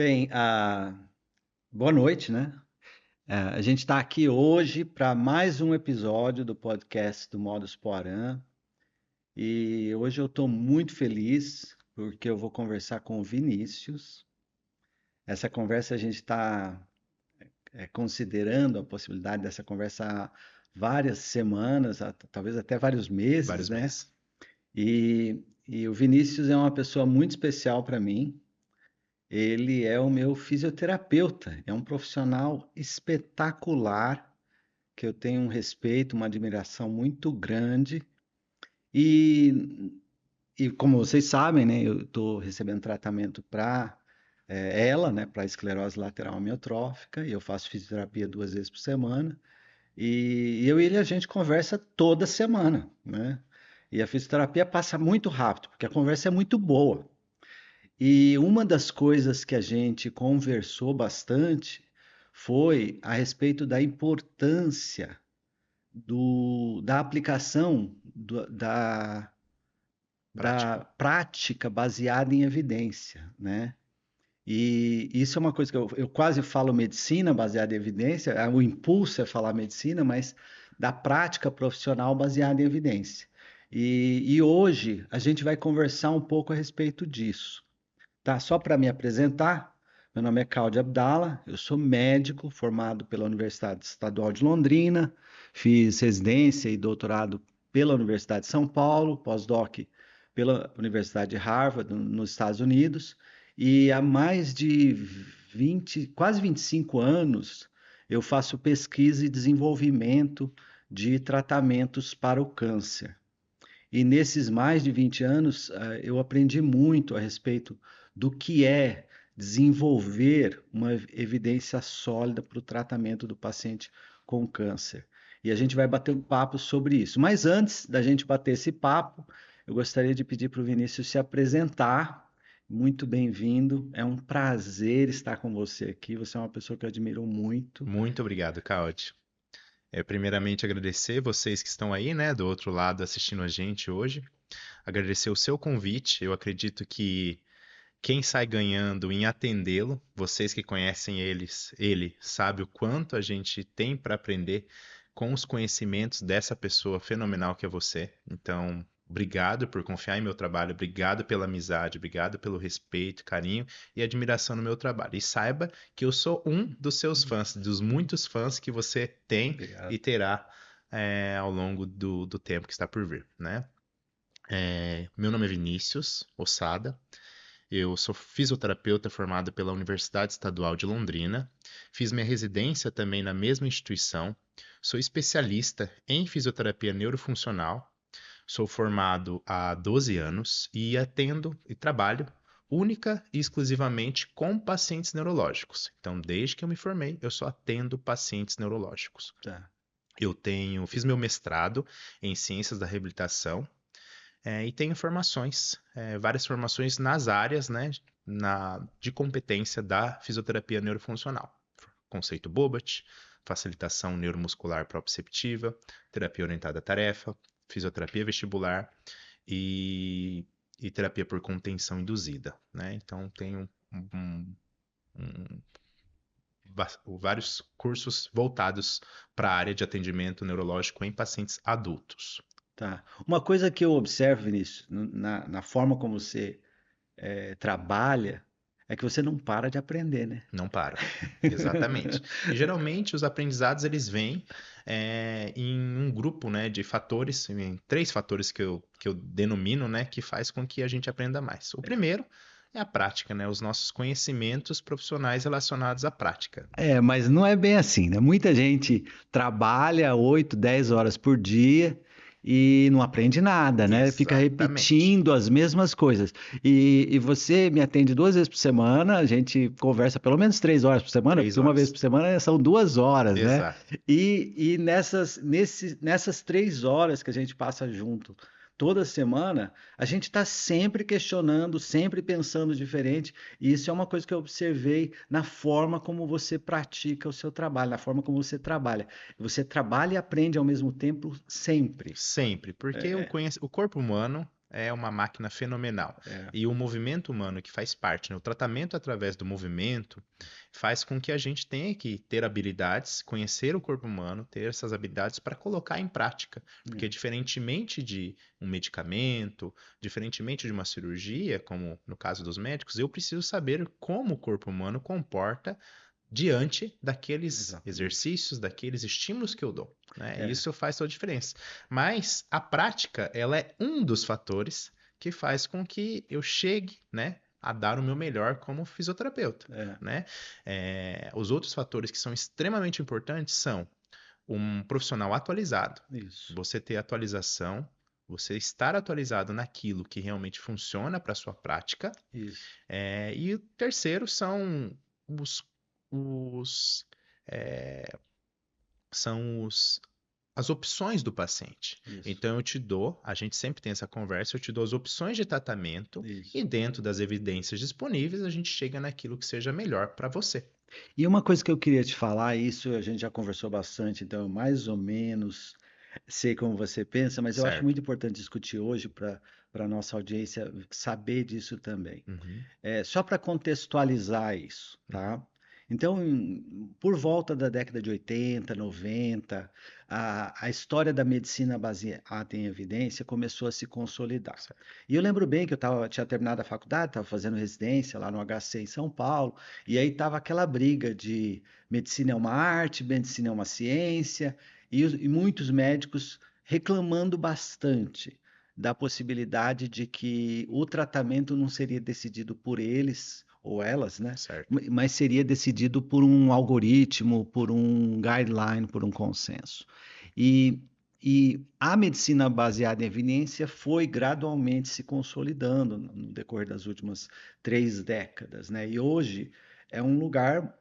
Bem, boa noite, né? A gente está aqui hoje para mais um episódio do podcast do Modus Poirã e hoje eu estou muito feliz porque eu vou conversar com o Vinícius. Essa conversa a gente está considerando a possibilidade dessa conversa há várias semanas, talvez até vários meses, Vários né? meses. E o Vinícius é uma pessoa muito especial para mim. Ele é o meu fisioterapeuta, é um profissional espetacular, que eu tenho um respeito, uma admiração muito grande. E, e como vocês sabem, né, eu estou recebendo tratamento para ela, né, para esclerose lateral amiotrófica, e eu faço fisioterapia 2 vezes por semana. E eu e ele a gente conversa toda semana, né? E a fisioterapia passa muito rápido, porque a conversa é muito boa. E uma das coisas que a gente conversou bastante foi a respeito da importância da aplicação da Prática. prática baseada em evidência, né? E isso é uma coisa que eu quase falo medicina baseada em evidência, o impulso é falar medicina, mas da prática profissional baseada em evidência. E hoje a gente vai conversar um pouco a respeito disso. Tá, só para me apresentar, meu nome é Cláudio Abdala, eu sou médico formado pela Universidade Estadual de Londrina, fiz residência e doutorado pela Universidade de São Paulo, pós-doc pela Universidade de Harvard, nos Estados Unidos, e há mais de 20, quase 25 anos, eu faço pesquisa e desenvolvimento de tratamentos para o câncer. E nesses mais de 20 anos, eu aprendi muito a respeito do que é desenvolver uma evidência sólida para o tratamento do paciente com câncer. E a gente vai bater um papo sobre isso. Mas antes da gente bater esse papo, eu gostaria de pedir para o Vinícius se apresentar. Muito bem-vindo. É um prazer estar com você aqui. Você é uma pessoa que eu admiro muito. Muito obrigado, Claudio. Primeiramente, agradecer vocês que estão aí, né, do outro lado assistindo a gente hoje. Agradecer o seu convite. Eu acredito que quem sai ganhando em atendê-lo, vocês que conhecem ele sabe o quanto a gente tem para aprender com os conhecimentos dessa pessoa fenomenal que é você. Então, obrigado por confiar em meu trabalho, obrigado pela amizade, obrigado pelo respeito, carinho e admiração no meu trabalho. E saiba que eu sou um dos seus fãs, dos muitos fãs que você tem Obrigado. e terá ao longo do tempo que está por vir, né? Meu nome é Vinícius Ossada. Eu sou fisioterapeuta formado pela Universidade Estadual de Londrina. Fiz minha residência também na mesma instituição. Sou especialista em fisioterapia neurofuncional. Sou formado há 12 anos e atendo e trabalho única e exclusivamente com pacientes neurológicos. Então, desde que eu me formei, eu só atendo pacientes neurológicos. Tá. Fiz meu mestrado em ciências da reabilitação e tenho várias formações nas áreas, né, de competência da fisioterapia neurofuncional. Conceito Bobat, facilitação neuromuscular proprioceptiva, terapia orientada à tarefa, fisioterapia vestibular e, e terapia por contenção induzida, né? Então tenho um, vários cursos voltados para a área de atendimento neurológico em pacientes adultos. Tá. Uma coisa que eu observo, Vinícius, na forma como você trabalha, é que você não para de aprender, né? Não paro. Exatamente. E geralmente os aprendizados eles vêm em um grupo, né, de fatores, em três fatores que eu denomino, né, que faz com que a gente aprenda mais. O primeiro é a prática, né, os nossos conhecimentos profissionais relacionados à prática. Mas não é bem assim, né? Muita gente trabalha 8, 10 horas por dia e não aprende nada, né? Fica Exatamente. repetindo as mesmas coisas. E você me atende 2 vezes por semana, a gente conversa pelo menos 3 horas por semana, Três porque uma vez horas. por semana são 2 horas, né? Exato. E nessas 3 horas que a gente passa junto toda semana, a gente está sempre questionando, sempre pensando diferente. E isso é uma coisa que eu observei na forma como você pratica o seu trabalho, na forma como você trabalha. Você trabalha e aprende ao mesmo tempo sempre. Sempre, porque o corpo humano é uma máquina fenomenal. É, E o movimento humano que faz parte, né? O tratamento através do movimento faz com que a gente tenha que ter habilidades, conhecer o corpo humano, ter essas habilidades para colocar em prática. Porque é, diferentemente de um medicamento, diferentemente de uma cirurgia, como no caso dos médicos, eu preciso saber como o corpo humano comporta diante daqueles exatamente. exercícios, daqueles estímulos que eu dou, né? E É, isso faz toda a diferença. Mas a prática, ela é um dos fatores que faz com que eu chegue, né, a dar o meu melhor como fisioterapeuta, é, né? Os outros fatores que são extremamente importantes são um profissional atualizado, isso, você ter atualização, você estar atualizado naquilo que realmente funciona para a sua prática, isso, e o terceiro são os, os, é, são as opções do paciente. isso, Então, a gente sempre tem essa conversa, eu te dou as opções de tratamento e isso. dentro das evidências disponíveis, a gente chega naquilo que seja melhor para você. E uma coisa que eu queria te falar, isso a gente já conversou bastante, então eu mais ou menos sei como você pensa, mas eu acho Certo? muito importante discutir hoje para a nossa audiência saber disso também. Uhum, Só para contextualizar isso, uhum, tá? Então, por volta da década de 80, 90, a história da medicina baseada em evidência começou a se consolidar. certo, E eu lembro bem que tinha terminado a faculdade, estava fazendo residência lá no HC em São Paulo, e aí estava aquela briga de medicina é uma arte, medicina é uma ciência, e muitos médicos reclamando bastante da possibilidade de que o tratamento não seria decidido por eles ou elas, né? certo. Mas seria decidido por um algoritmo, por um guideline, por um consenso. E, e a medicina baseada em evidência foi gradualmente se consolidando no decorrer das últimas 3 décadas, né? E hoje é um lugar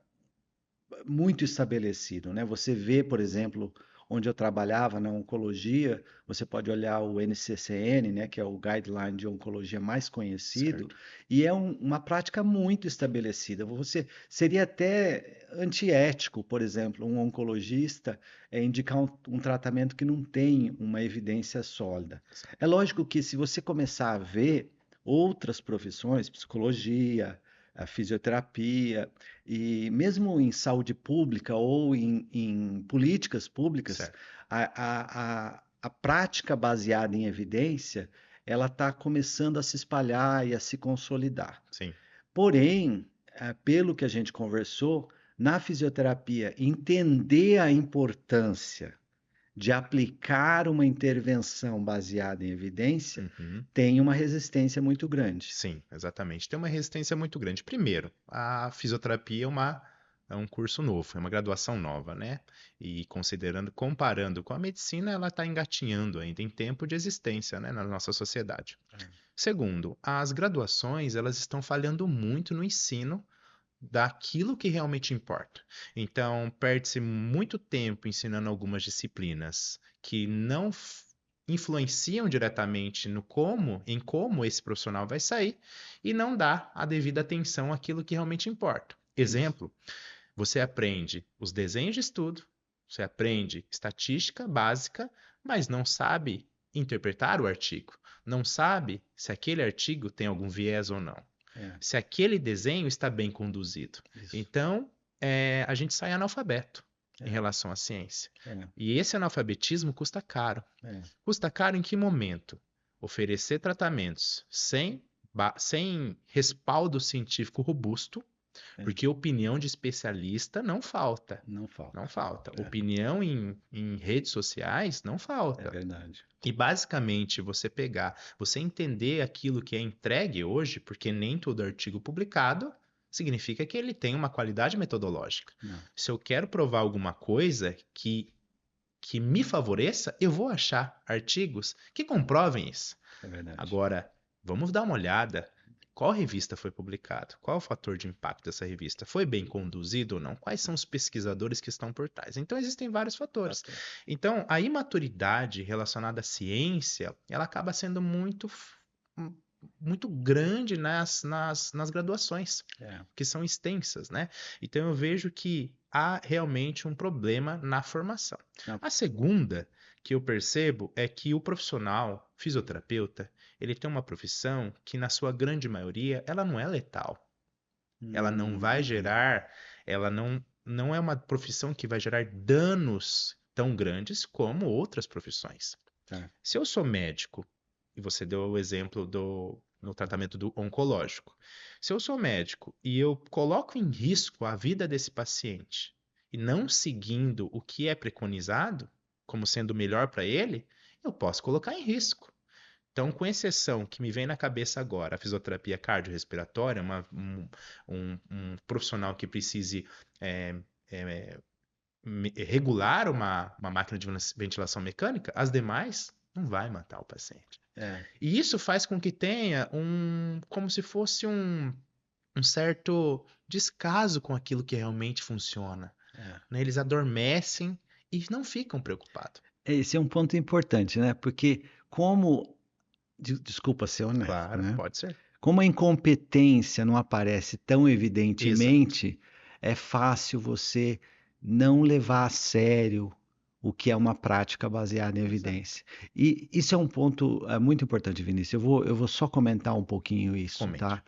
muito estabelecido, né? Você vê, por exemplo, onde eu trabalhava na oncologia, você pode olhar o NCCN, né, que é o guideline de oncologia mais conhecido, Certo. e é uma prática muito estabelecida. Você seria até antiético, por exemplo, um oncologista indicar um tratamento que não tem uma evidência sólida. É lógico que se você começar a ver outras profissões, psicologia, a fisioterapia, e mesmo em saúde pública ou em políticas públicas, Certo. a prática baseada em evidência, ela está começando a se espalhar e a se consolidar. Sim. Porém, pelo que a gente conversou, na fisioterapia, entender a importância de aplicar uma intervenção baseada em evidência Uhum. tem uma resistência muito grande. Sim, exatamente. Tem uma resistência muito grande. Primeiro, a fisioterapia é um curso novo, é uma graduação nova, né? E considerando, comparando com a medicina, ela está engatinhando ainda em tempo de existência, né, na nossa sociedade. Segundo, as graduações, elas estão falhando muito no ensino daquilo que realmente importa. Então, perde-se muito tempo ensinando algumas disciplinas que não influenciam diretamente no em como esse profissional vai sair e não dá a devida atenção àquilo que realmente importa. Isso, Exemplo, você aprende os desenhos de estudo, você aprende estatística básica, mas não sabe interpretar o artigo, não sabe se aquele artigo tem algum viés ou não, é, se aquele desenho está bem conduzido. isso, Então, a gente sai analfabeto em é, relação à ciência. é, E esse analfabetismo custa caro. é, Custa caro em que momento? Oferecer tratamentos sem respaldo científico robusto, é. porque opinião de especialista não falta. Não Não falta. falta. É, Opinião em redes sociais não é falta. verdade. E basicamente você entender aquilo que é entregue hoje, porque nem todo artigo publicado significa que ele tem uma qualidade metodológica. Não, Se eu quero provar alguma coisa que me favoreça, eu vou achar artigos que comprovem isso. é verdade. Agora, vamos dar uma olhada. Qual revista foi publicado? Qual o fator de impacto dessa revista? Foi bem conduzido ou não? Quais são os pesquisadores que estão por trás? Então, existem vários fatores. Fator. Então, a imaturidade relacionada à ciência, ela acaba sendo muito grande nas graduações, É, que são extensas, né? Então, eu vejo que há realmente um problema na formação. não, A segunda que eu percebo é que o profissional fisioterapeuta, ele tem uma profissão que, na sua grande maioria, ela não é letal. Ela não vai Entendi. gerar, ela não é uma profissão que vai gerar danos tão grandes como outras profissões. Tá. Se eu sou médico, e você deu o exemplo no tratamento do oncológico, se eu sou médico e eu coloco em risco a vida desse paciente e não seguindo o que é preconizado como sendo melhor para ele, eu posso colocar em risco. Então, com exceção que me vem na cabeça agora, a fisioterapia cardiorrespiratória, um profissional que precise é, é, regular uma máquina de ventilação mecânica, as demais não vai matar o paciente. É, E isso faz com que tenha como se fosse um certo descaso com aquilo que realmente funciona, é. né? Eles adormecem e não ficam preocupados. Esse é um ponto importante, né? Porque como, desculpa ser honesto, Claro, né? pode ser. Como a incompetência não aparece tão Exato. evidentemente, é fácil você não levar a sério o que é uma prática baseada em Exato. evidência. E isso é um ponto muito importante, Vinícius. Eu vou só comentar um pouquinho isso, Comente. tá?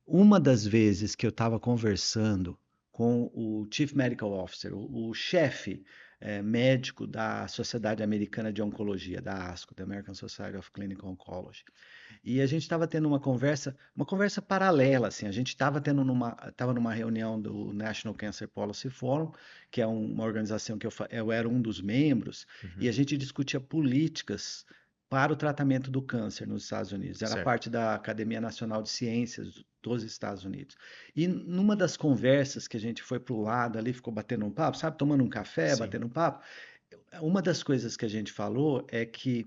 Uma das vezes que eu estava conversando com o Chief Medical Officer, o chefe médico da Sociedade Americana de Oncologia, da ASCO, da American Society of Clinical Oncology, e a gente estava tendo uma conversa paralela, assim, a gente estava numa reunião do National Cancer Policy Forum, que é uma organização que eu era um dos membros, e Uhum. a gente discutia políticas para o tratamento do câncer nos Estados Unidos. Era Certo. parte da Academia Nacional de Ciências dos Estados Unidos. E numa das conversas que a gente foi para o lado ali, ficou batendo um papo, sabe, tomando um café, Sim. batendo um papo, uma das coisas que a gente falou é que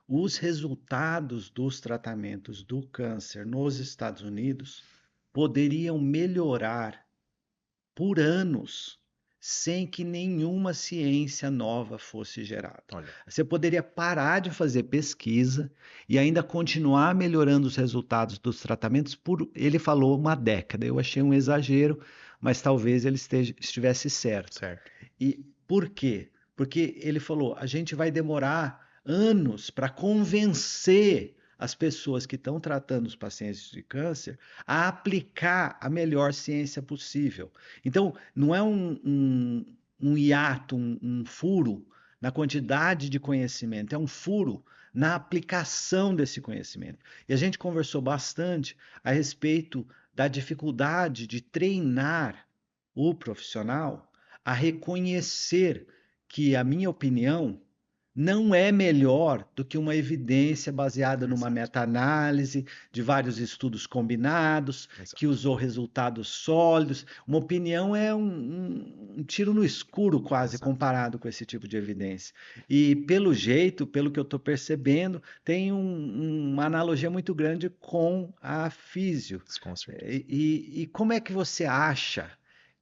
os resultados dos tratamentos do câncer nos Estados Unidos poderiam melhorar por anos sem que nenhuma ciência nova fosse gerada. Olha, Você poderia parar de fazer pesquisa e ainda continuar melhorando os resultados dos tratamentos por, ele falou, uma década. Eu achei um exagero, mas talvez ele estivesse certo. certo. E por quê? Porque ele falou: a gente vai demorar anos para convencer as pessoas que estão tratando os pacientes de câncer a aplicar a melhor ciência possível. Então, não é um hiato, um furo na quantidade de conhecimento, é um furo na aplicação desse conhecimento. E a gente conversou bastante a respeito da dificuldade de treinar o profissional a reconhecer que a minha opinião não é melhor do que uma evidência baseada numa Exato. meta-análise de vários estudos combinados, que Exato. usou resultados sólidos. Uma opinião é um tiro no escuro, quase, Exato. comparado com esse tipo de evidência. E, pelo jeito, pelo que eu estou percebendo, tem uma analogia muito grande com a físio. Com certeza. E como é que você acha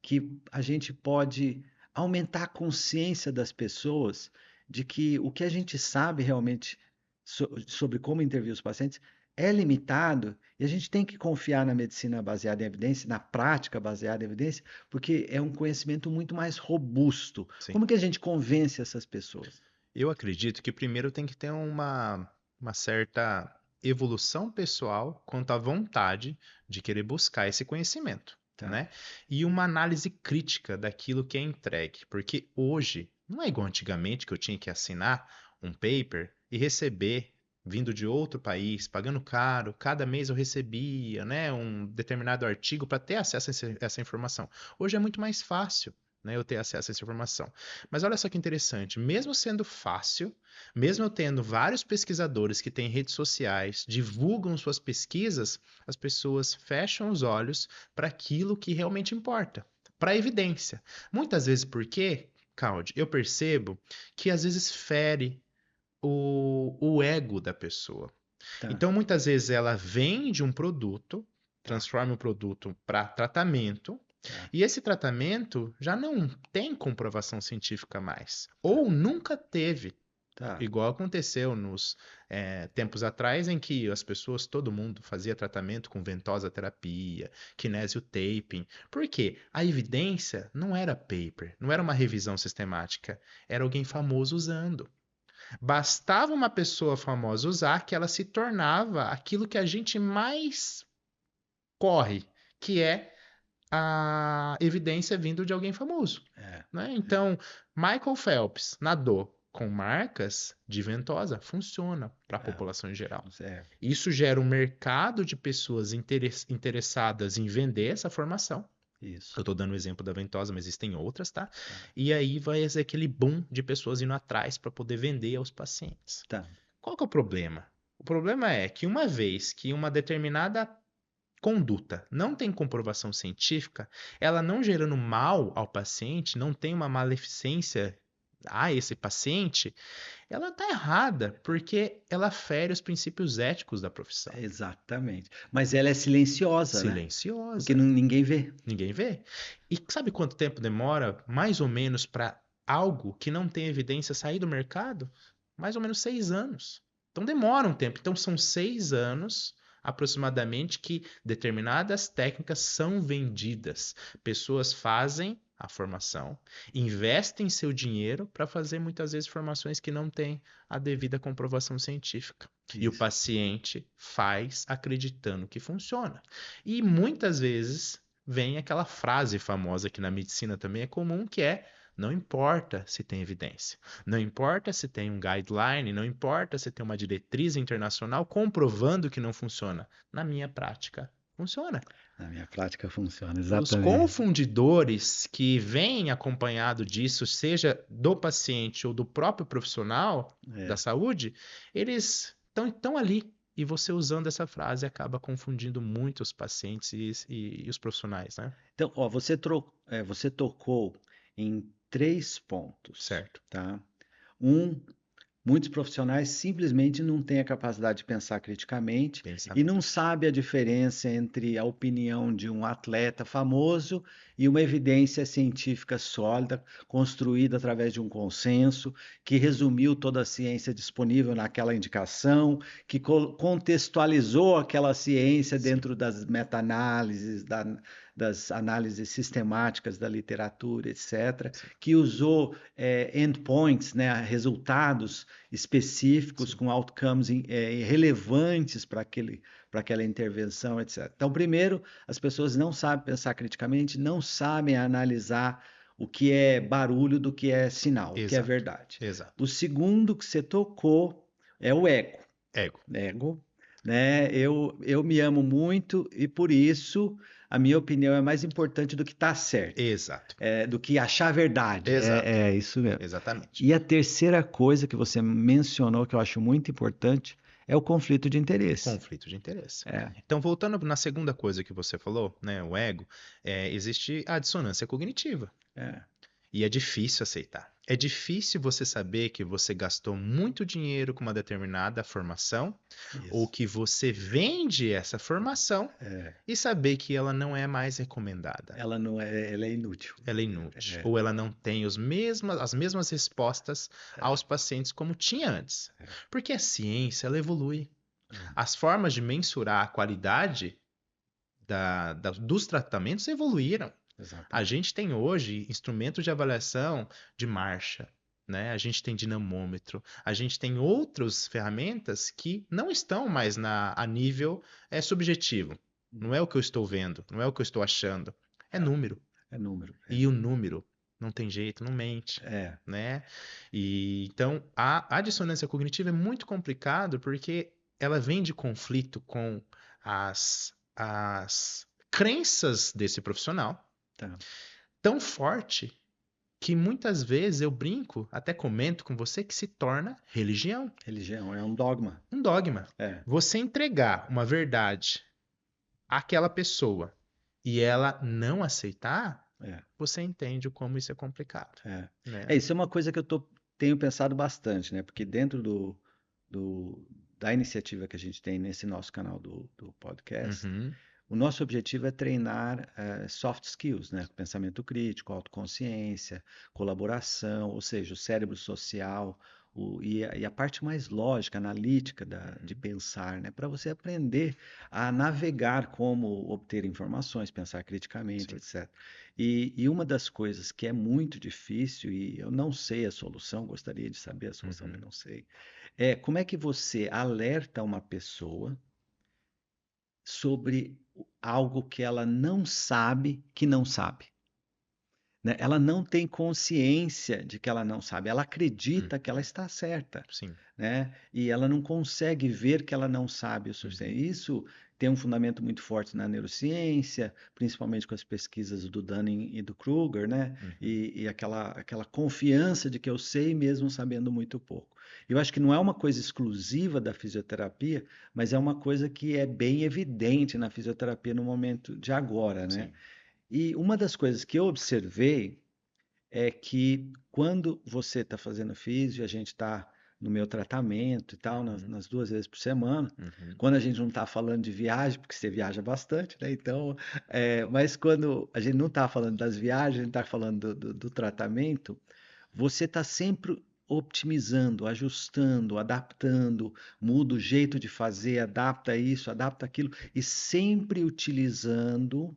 que a gente pode aumentar a consciência das pessoas de que o que a gente sabe realmente sobre como intervir os pacientes é limitado e a gente tem que confiar na medicina baseada em evidência, na prática baseada em evidência, porque é um conhecimento muito mais robusto. Sim. Como que a gente convence essas pessoas? Eu acredito que primeiro tem que ter uma certa evolução pessoal quanto à vontade de querer buscar esse conhecimento, Tá, né? E uma análise crítica daquilo que é entregue, porque hoje não é igual antigamente que eu tinha que assinar um paper e receber vindo de outro país, pagando caro, cada mês eu recebia, né, um determinado artigo para ter acesso a essa informação. Hoje é muito mais fácil, né, eu ter acesso a essa informação. Mas olha só que interessante, mesmo sendo fácil, mesmo eu tendo vários pesquisadores que têm redes sociais, divulgam suas pesquisas, as pessoas fecham os olhos para aquilo que realmente importa, para a evidência. Muitas vezes porque, Claudio, eu percebo que às vezes fere o ego da pessoa. tá, Então, muitas vezes ela vende um produto, tá, transforma o produto para tratamento, tá, e esse tratamento já não tem comprovação científica mais, tá, ou nunca teve. tá. Igual aconteceu nos tempos atrás, em que as pessoas, todo mundo fazia tratamento com ventosa terapia, kinésio taping. Por quê? A evidência não era paper, não era uma revisão sistemática, era alguém famoso usando. Bastava uma pessoa famosa usar que ela se tornava aquilo que a gente mais corre, que é a evidência vindo de alguém famoso, É, né? Então, Michael Phelps nadou com marcas de ventosa, funciona para a população em geral. é, Isso gera um mercado de pessoas interessadas em vender essa formação. isso. Eu estou dando o exemplo da ventosa, mas existem outras, tá? Tá, E aí vai ser aquele boom de pessoas indo atrás para poder vender aos pacientes. tá. Qual que é o problema? O problema é que uma vez que uma determinada conduta não tem comprovação científica, ela não gerando mal ao paciente, não tem uma maleficência a esse paciente, ela está errada, porque ela fere os princípios éticos da profissão. Exatamente. Mas ela é silenciosa, né? Porque Silenciosa, ninguém vê. ninguém vê. E sabe quanto tempo demora, mais ou menos, para algo que não tem evidência sair do mercado? Mais ou menos 6 anos. Então demora um tempo. Então são 6 anos aproximadamente que determinadas técnicas são vendidas. Pessoas fazem a formação, investem seu dinheiro para fazer muitas vezes formações que não têm a devida comprovação científica. E o Isso. paciente faz acreditando que funciona. E muitas vezes vem aquela frase famosa que na medicina também é comum, que é: não importa se tem evidência, não importa se tem um guideline, não importa se tem uma diretriz internacional comprovando que não funciona. Na minha prática, funciona. Na minha prática funciona, Os exatamente. confundidores que vêm acompanhado disso, seja do paciente ou do próprio profissional da É. saúde, eles estão ali. E você usando essa frase acaba confundindo muito os pacientes e os profissionais, né? Então, ó, você tocou em 3 pontos, Certo. tá? Um, muitos profissionais simplesmente não têm a capacidade de pensar criticamente e Pensamento. não sabe a diferença entre a opinião de um atleta famoso e uma evidência científica sólida, construída através de um consenso, que resumiu toda a ciência disponível naquela indicação, que contextualizou aquela ciência Sim. dentro das meta-análises, das análises sistemáticas da literatura, etc., Sim. que usou endpoints, né, resultados específicos Sim. com outcomes relevantes para aquela intervenção, etc. Então, primeiro, as pessoas não sabem pensar criticamente, não sabem analisar o que é barulho do que é sinal, o que é Exato. verdade. Exato. O segundo que você tocou é o ego. Ego. Ego, né? Eu me amo muito e por isso a minha opinião é mais importante do que estar certo, Exato. do que achar a verdade. Exato. É isso mesmo. Exatamente. E a terceira coisa que você mencionou, que eu acho muito importante, é o conflito de interesse. Conflito de interesse. É, Então, voltando na segunda coisa que você falou, né, o ego, existe a dissonância cognitiva. é, E é difícil aceitar. É difícil você saber que você gastou muito dinheiro com uma determinada formação, ou isso. que você vende essa formação É, e saber que ela não é mais recomendada. ela não é, ela é inútil. Ela é inútil. É, Ou ela não tem as mesmas respostas aos pacientes como tinha antes. Porque a ciência, ela evolui. As formas de mensurar a qualidade dos tratamentos evoluíram. A exatamente. gente tem hoje instrumentos de avaliação de marcha, né? A gente tem dinamômetro, a gente tem outras ferramentas que não estão mais a nível subjetivo. Não é o que eu estou vendo, não é o que eu estou achando, é É, número. é número. E o número não tem jeito, não mente, É, né? E então a dissonância cognitiva é muito complicado porque ela vem de conflito com as crenças desse profissional tá. tão forte que muitas vezes eu brinco, até comento com você, que se torna religião, Religião é um dogma. um dogma. É, Você entregar uma verdade àquela pessoa e ela não aceitar, é, você entende como isso é complicado, é. né? Isso é uma coisa que tenho pensado bastante, né? Porque dentro do- da iniciativa que a gente tem nesse nosso canal do podcast, Uhum, o nosso objetivo é treinar soft skills, né? Pensamento crítico, autoconsciência, colaboração, ou seja, o cérebro social, e a parte mais lógica, analítica de pensar, né? Para você aprender a navegar como obter informações, pensar criticamente, Sim. etc. E uma das coisas que é muito difícil, e eu não sei a solução, gostaria de saber a solução, mas Uhum. não sei, é como é que você alerta uma pessoa sobre algo que ela não sabe que não sabe, né? Ela não tem consciência de que ela não sabe, ela acredita que ela Uhum. está certa, Sim. né? E ela não consegue ver que ela não sabe o Uhum. suficiente. Isso tem um fundamento muito forte na neurociência, principalmente com as pesquisas do Dunning e do Kruger, né? Uhum. E aquela confiança de que eu sei mesmo sabendo muito pouco. Eu acho que não é uma coisa exclusiva da fisioterapia, mas é uma coisa que é bem evidente na fisioterapia no momento de agora, né? Sim. E uma das coisas que eu observei é que quando você está fazendo físio, a gente está no meu tratamento e tal, nas, Uhum. nas 2 vezes por semana, Uhum. quando a gente não está falando de viagem, porque você viaja bastante, né? Então, mas quando a gente não está falando das viagens, a gente está falando do tratamento, você está sempre optimizando, ajustando, adaptando, muda o jeito de fazer, adapta isso, adapta aquilo, e sempre utilizando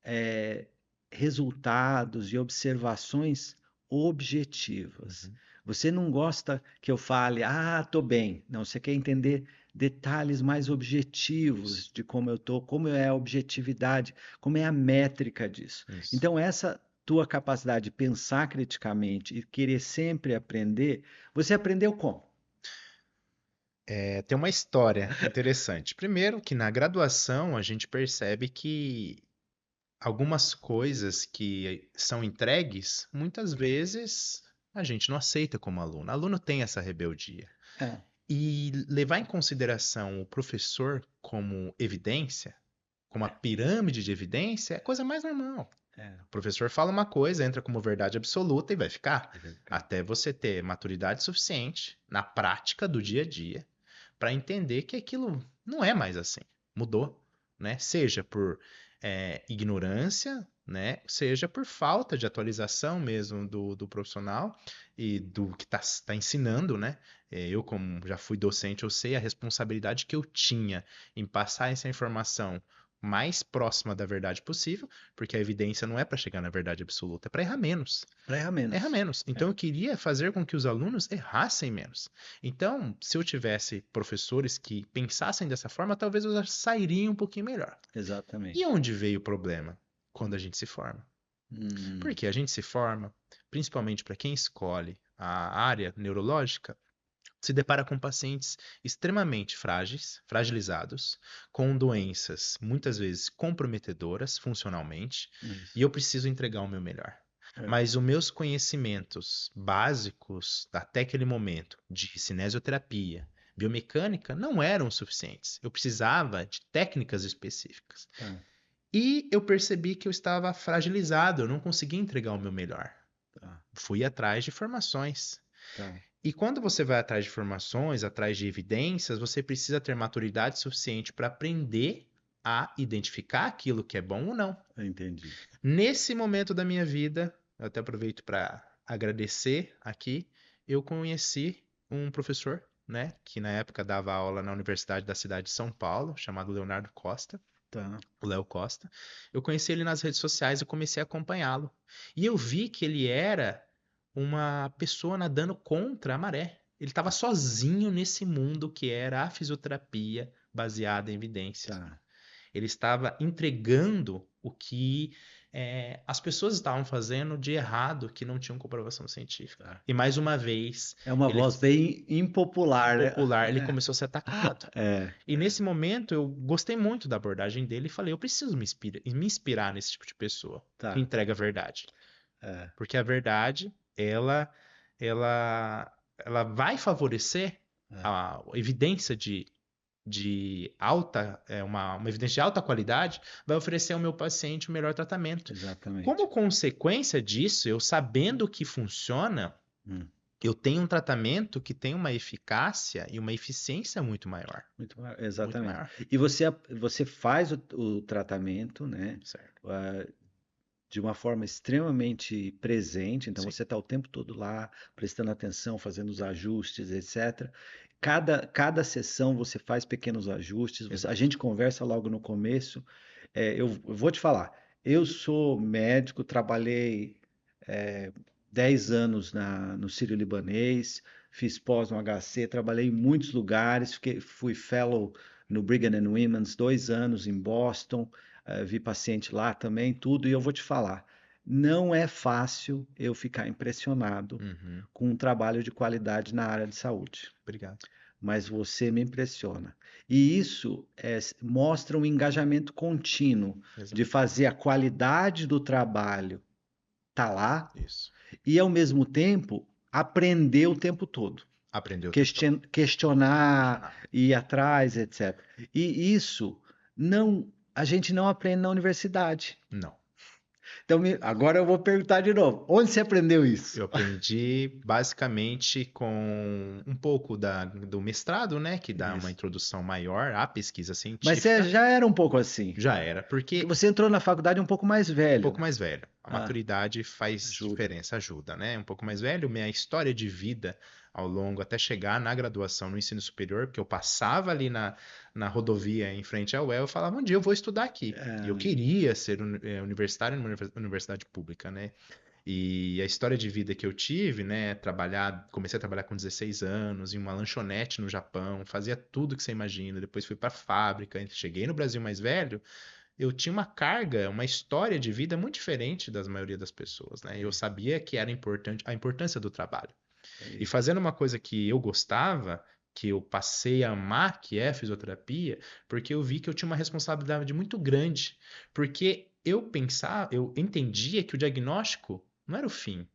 é, resultados e observações objetivas. Uhum. Você não gosta que eu fale, tô bem. Não, você quer entender detalhes mais Isso. objetivos de como eu tô, como é a objetividade, como é a métrica disso. Isso. Então, essa tua capacidade de pensar criticamente e querer sempre aprender, você aprendeu como? Tem uma história interessante. Primeiro, que na graduação a gente percebe que algumas coisas que são entregues, muitas vezes a gente não aceita como aluno. Aluno tem essa rebeldia. É, E levar em consideração o professor como evidência, como a pirâmide de evidência, é a coisa mais normal. é, O professor fala uma coisa, entra como verdade absoluta e vai ficar. vai ficar. Até você ter maturidade suficiente na prática do dia a dia para entender que aquilo não é mais assim. Mudou, né? Seja por ignorância, né? Seja por falta de atualização mesmo do profissional e do que está ensinando, né? Eu, como já fui docente, eu sei a responsabilidade que eu tinha em passar essa informação mais próxima da verdade possível, porque a evidência não é para chegar na verdade absoluta, é para errar menos. Para errar Erra menos. menos. É, Então eu queria fazer com que os alunos errassem menos. Então, se eu tivesse professores que pensassem dessa forma, talvez eu já sairia um pouquinho melhor. E exatamente. onde veio o problema? Quando a gente se forma. Hum, Porque a gente se forma, principalmente para quem escolhe a área neurológica, se depara com pacientes extremamente frágeis, fragilizados, com doenças muitas vezes comprometedoras funcionalmente, e isso. eu preciso entregar o meu melhor. É, Mas os meus conhecimentos básicos até aquele momento de cinesioterapia, biomecânica, não eram suficientes. Eu precisava de técnicas específicas. tá, E eu percebi que eu estava fragilizado, eu não conseguia entregar o meu melhor. tá, Fui atrás de formações. tá. E quando você vai atrás de informações, atrás de evidências, você precisa ter maturidade suficiente para aprender a identificar aquilo que é bom ou não. Eu entendi. Nesse momento da minha vida, eu até aproveito para agradecer aqui, eu conheci um professor, né, que na época dava aula na Universidade da cidade de São Paulo, chamado Leonardo Costa, Tá. o Léo Costa. Eu conheci ele nas redes sociais e comecei a acompanhá-lo. E eu vi que ele era uma pessoa nadando contra a maré. Ele estava sozinho nesse mundo que era a fisioterapia baseada em evidências. Tá. Ele estava entregando o que as pessoas estavam fazendo de errado, que não tinham comprovação científica. Tá. E mais uma vez, É uma ele voz bem impopular, impopular, ele né? começou a ser atacado. É, E nesse momento eu gostei muito da abordagem dele e falei, eu preciso me inspirar nesse tipo de pessoa que tá. entrega a verdade. É, Porque a verdade, ela, ela vai favorecer é, a evidência de alta, uma evidência de alta qualidade, vai oferecer ao meu paciente o melhor tratamento. exatamente. Como consequência disso, eu sabendo que funciona, Hum, eu tenho um tratamento que tem uma eficácia e uma eficiência muito maior. Muito exatamente. maior. E você faz o tratamento, né? Certo. ah, de uma forma extremamente presente, então Sim, você está o tempo todo lá, prestando atenção, fazendo os ajustes, etc. Cada sessão você faz pequenos ajustes, a exato. gente conversa logo no começo. Eu vou te falar, eu sou médico, trabalhei é, 10 anos no Sírio-Libanês, fiz pós no HC, trabalhei em muitos lugares, fui fellow no Brigham and Women's 2 anos em Boston, vi paciente lá também, tudo, e eu vou te falar, não é fácil eu ficar impressionado Uhum, com um trabalho de qualidade na área de saúde, obrigado. mas você me impressiona. E isso mostra um engajamento contínuo de Exato. fazer a qualidade do trabalho tá lá Isso. e, ao mesmo tempo, aprender o tempo todo. Aprendeu o tempo todo. Questionar, Questionar. ir atrás, etc. E isso a gente não aprende na universidade. Não. Então, agora eu vou perguntar de novo: onde você aprendeu isso? Eu aprendi basicamente com um pouco do mestrado, né, que dá uma Isso. introdução maior à pesquisa Mas você científica. já era um pouco assim. Já era, Porque porque você entrou na faculdade um pouco mais um velho, pouco né? mais velho. A Ah, maturidade faz ajuda. diferença, ajuda, né? Um pouco mais velho, minha história de vida ao longo até chegar na graduação no ensino superior, porque eu passava ali na rodovia em frente ao UEL, eu falava, um dia eu vou estudar aqui. E eu queria ser universitário numa universidade pública, né? E a história de vida que eu tive, né, comecei a trabalhar com 16 anos em uma lanchonete no Japão, fazia tudo que você imagina, depois fui para fábrica, cheguei no Brasil mais velho, eu tinha uma carga, uma história de vida muito diferente das maioria das pessoas, né? Eu sabia que era importante a importância do trabalho. E É, fazendo uma coisa que eu gostava, que eu passei a amar, que é a fisioterapia, porque eu vi que eu tinha uma responsabilidade muito grande, porque eu entendia que o diagnóstico não era o fim,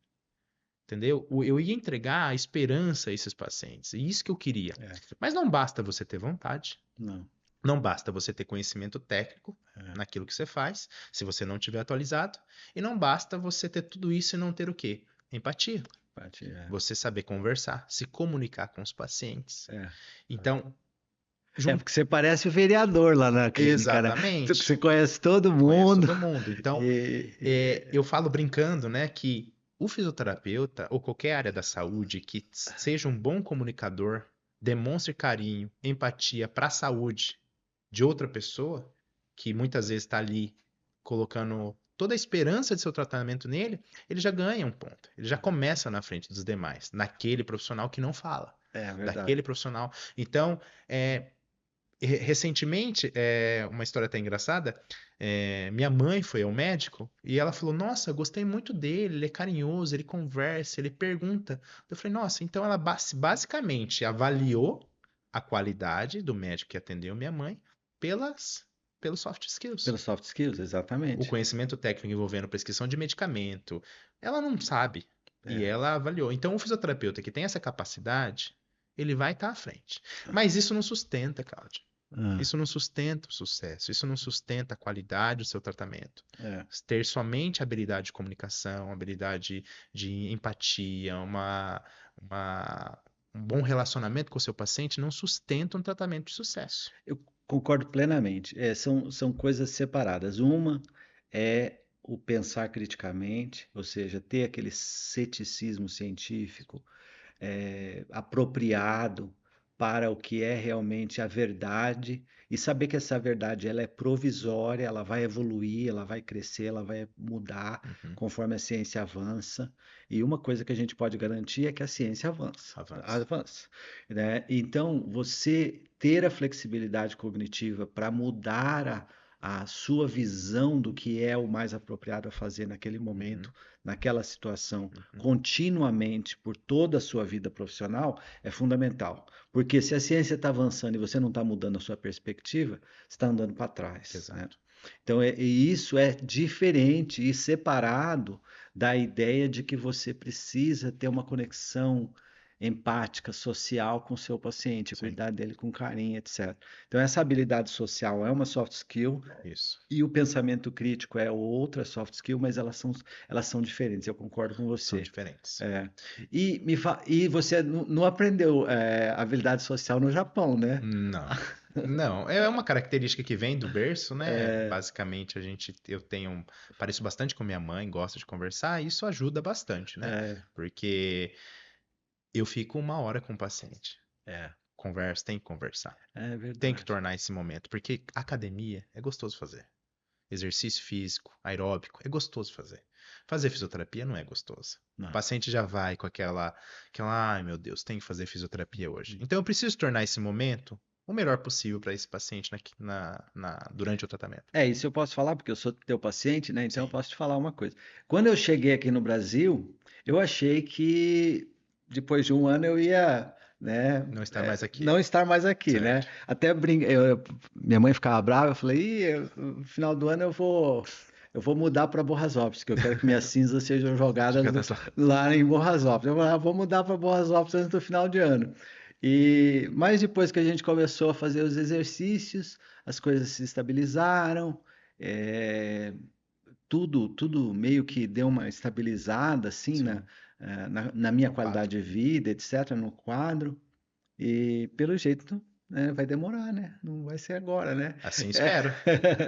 entendeu? Eu ia entregar a esperança a esses pacientes, e isso que eu queria. é, Mas não basta você ter vontade, não. não basta você ter conhecimento técnico É, naquilo que você faz, se você não tiver atualizado, e não basta você ter tudo isso e não ter o quê? Empatia. é, Você saber conversar, se comunicar com os pacientes. é. Então, É junto. porque você parece o vereador lá na clínica, né? Exatamente. Você conhece todo Conhece mundo. todo mundo. Então, E, eu falo brincando, né, que o fisioterapeuta ou qualquer área da saúde que seja um bom comunicador, demonstre carinho, empatia para a saúde de outra pessoa, que muitas vezes está ali colocando toda a esperança de seu tratamento nele, ele já ganha um ponto. Ele já começa na frente dos demais, naquele profissional que não fala, é verdade. daquele profissional. Então, recentemente, uma história até engraçada, minha mãe foi ao médico e ela falou: Nossa, gostei muito dele, ele é carinhoso, ele conversa, ele pergunta. Eu falei: Nossa, então ela basicamente avaliou a qualidade do médico que atendeu minha mãe pelos soft skills. Pelos soft skills, O exatamente. conhecimento técnico envolvendo prescrição de medicamento, ela não sabe e É. ela avaliou. Então, o fisioterapeuta que tem essa capacidade, ele vai estar à frente. Mas isso não sustenta, Cláudio. Ah, Isso não sustenta o sucesso, isso não sustenta a qualidade do seu tratamento. é. Ter somente habilidade de comunicação, habilidade de empatia, uma- um bom relacionamento com o seu paciente não sustenta um tratamento de sucesso. Eu concordo plenamente. São coisas separadas. Uma é o pensar criticamente, ou seja, ter aquele ceticismo científico apropriado para o que é realmente a verdade e saber que essa verdade ela é provisória, ela vai evoluir, ela vai crescer, ela vai mudar Uhum. conforme a ciência avança. E uma coisa que a gente pode garantir é que a ciência avança, Avança. avança, né? Então, você ter a flexibilidade cognitiva para mudar a sua visão do que é o mais apropriado a fazer naquele Uhum. momento, naquela situação, Uhum. continuamente por toda a sua vida profissional, é fundamental. Porque se a ciência está avançando e você não está mudando a sua perspectiva, você está andando para trás, né? Exato. Então, e isso é diferente e separado da ideia de que você precisa ter uma conexão empática, social com o seu paciente, Sim, cuidar dele com carinho, etc. Então, essa habilidade social é uma soft skill isso. e o pensamento crítico é outra soft skill, mas elas são diferentes, eu concordo com São você. diferentes. É. E você não aprendeu habilidade social no Japão, né? Não. Não, é uma característica que vem do berço, né? Basicamente, pareço bastante com minha mãe, gosto de conversar, e isso ajuda bastante, né? É, Porque eu fico 1 hora com o paciente. é, Converso, tem que conversar. é Tem que verdade. tornar esse momento, porque academia é gostoso fazer. Exercício físico, aeróbico, é gostoso fazer. Fazer fisioterapia não é gostoso. O Não. paciente já vai com ai meu Deus, tem que fazer fisioterapia hoje. Então eu preciso tornar esse momento o melhor possível para esse paciente durante o tratamento. É, isso eu posso falar, porque eu sou teu paciente, né? Então eu Sim. posso te falar uma coisa. Quando eu cheguei aqui no Brasil, eu achei que depois de um ano eu ia, né, Não estar mais aqui. não estar mais aqui, né? Certo. Até minha mãe ficava brava, eu falei, no final do ano eu vou mudar para Borrasópolis, que eu quero que minhas cinzas sejam jogadas Jogadas lá. lá em Borrasópolis. Eu falei, vou mudar para Borrasópolis antes do final de ano. Mas depois que a gente começou a fazer os exercícios, as coisas se estabilizaram, é, tudo meio que deu uma estabilizada assim Sim. na minha No quadro. qualidade de vida, etc., no quadro, e pelo jeito, né, vai demorar, né? Não vai ser agora, né? Assim É. espero.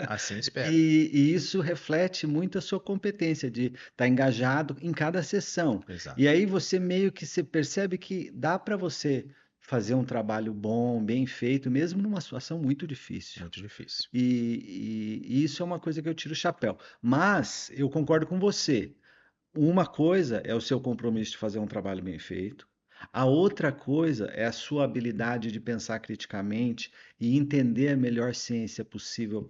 Assim espero. E isso reflete muito a sua competência de estar engajado em cada sessão. E Exato. aí você meio que se percebe que dá para você fazer um trabalho bom, bem feito, mesmo numa situação muito difícil. Muito difícil. E isso é uma coisa que eu tiro o chapéu. Mas eu concordo com você. Uma coisa é o seu compromisso de fazer um trabalho bem feito. A outra coisa é a sua habilidade de pensar criticamente e entender a melhor ciência possível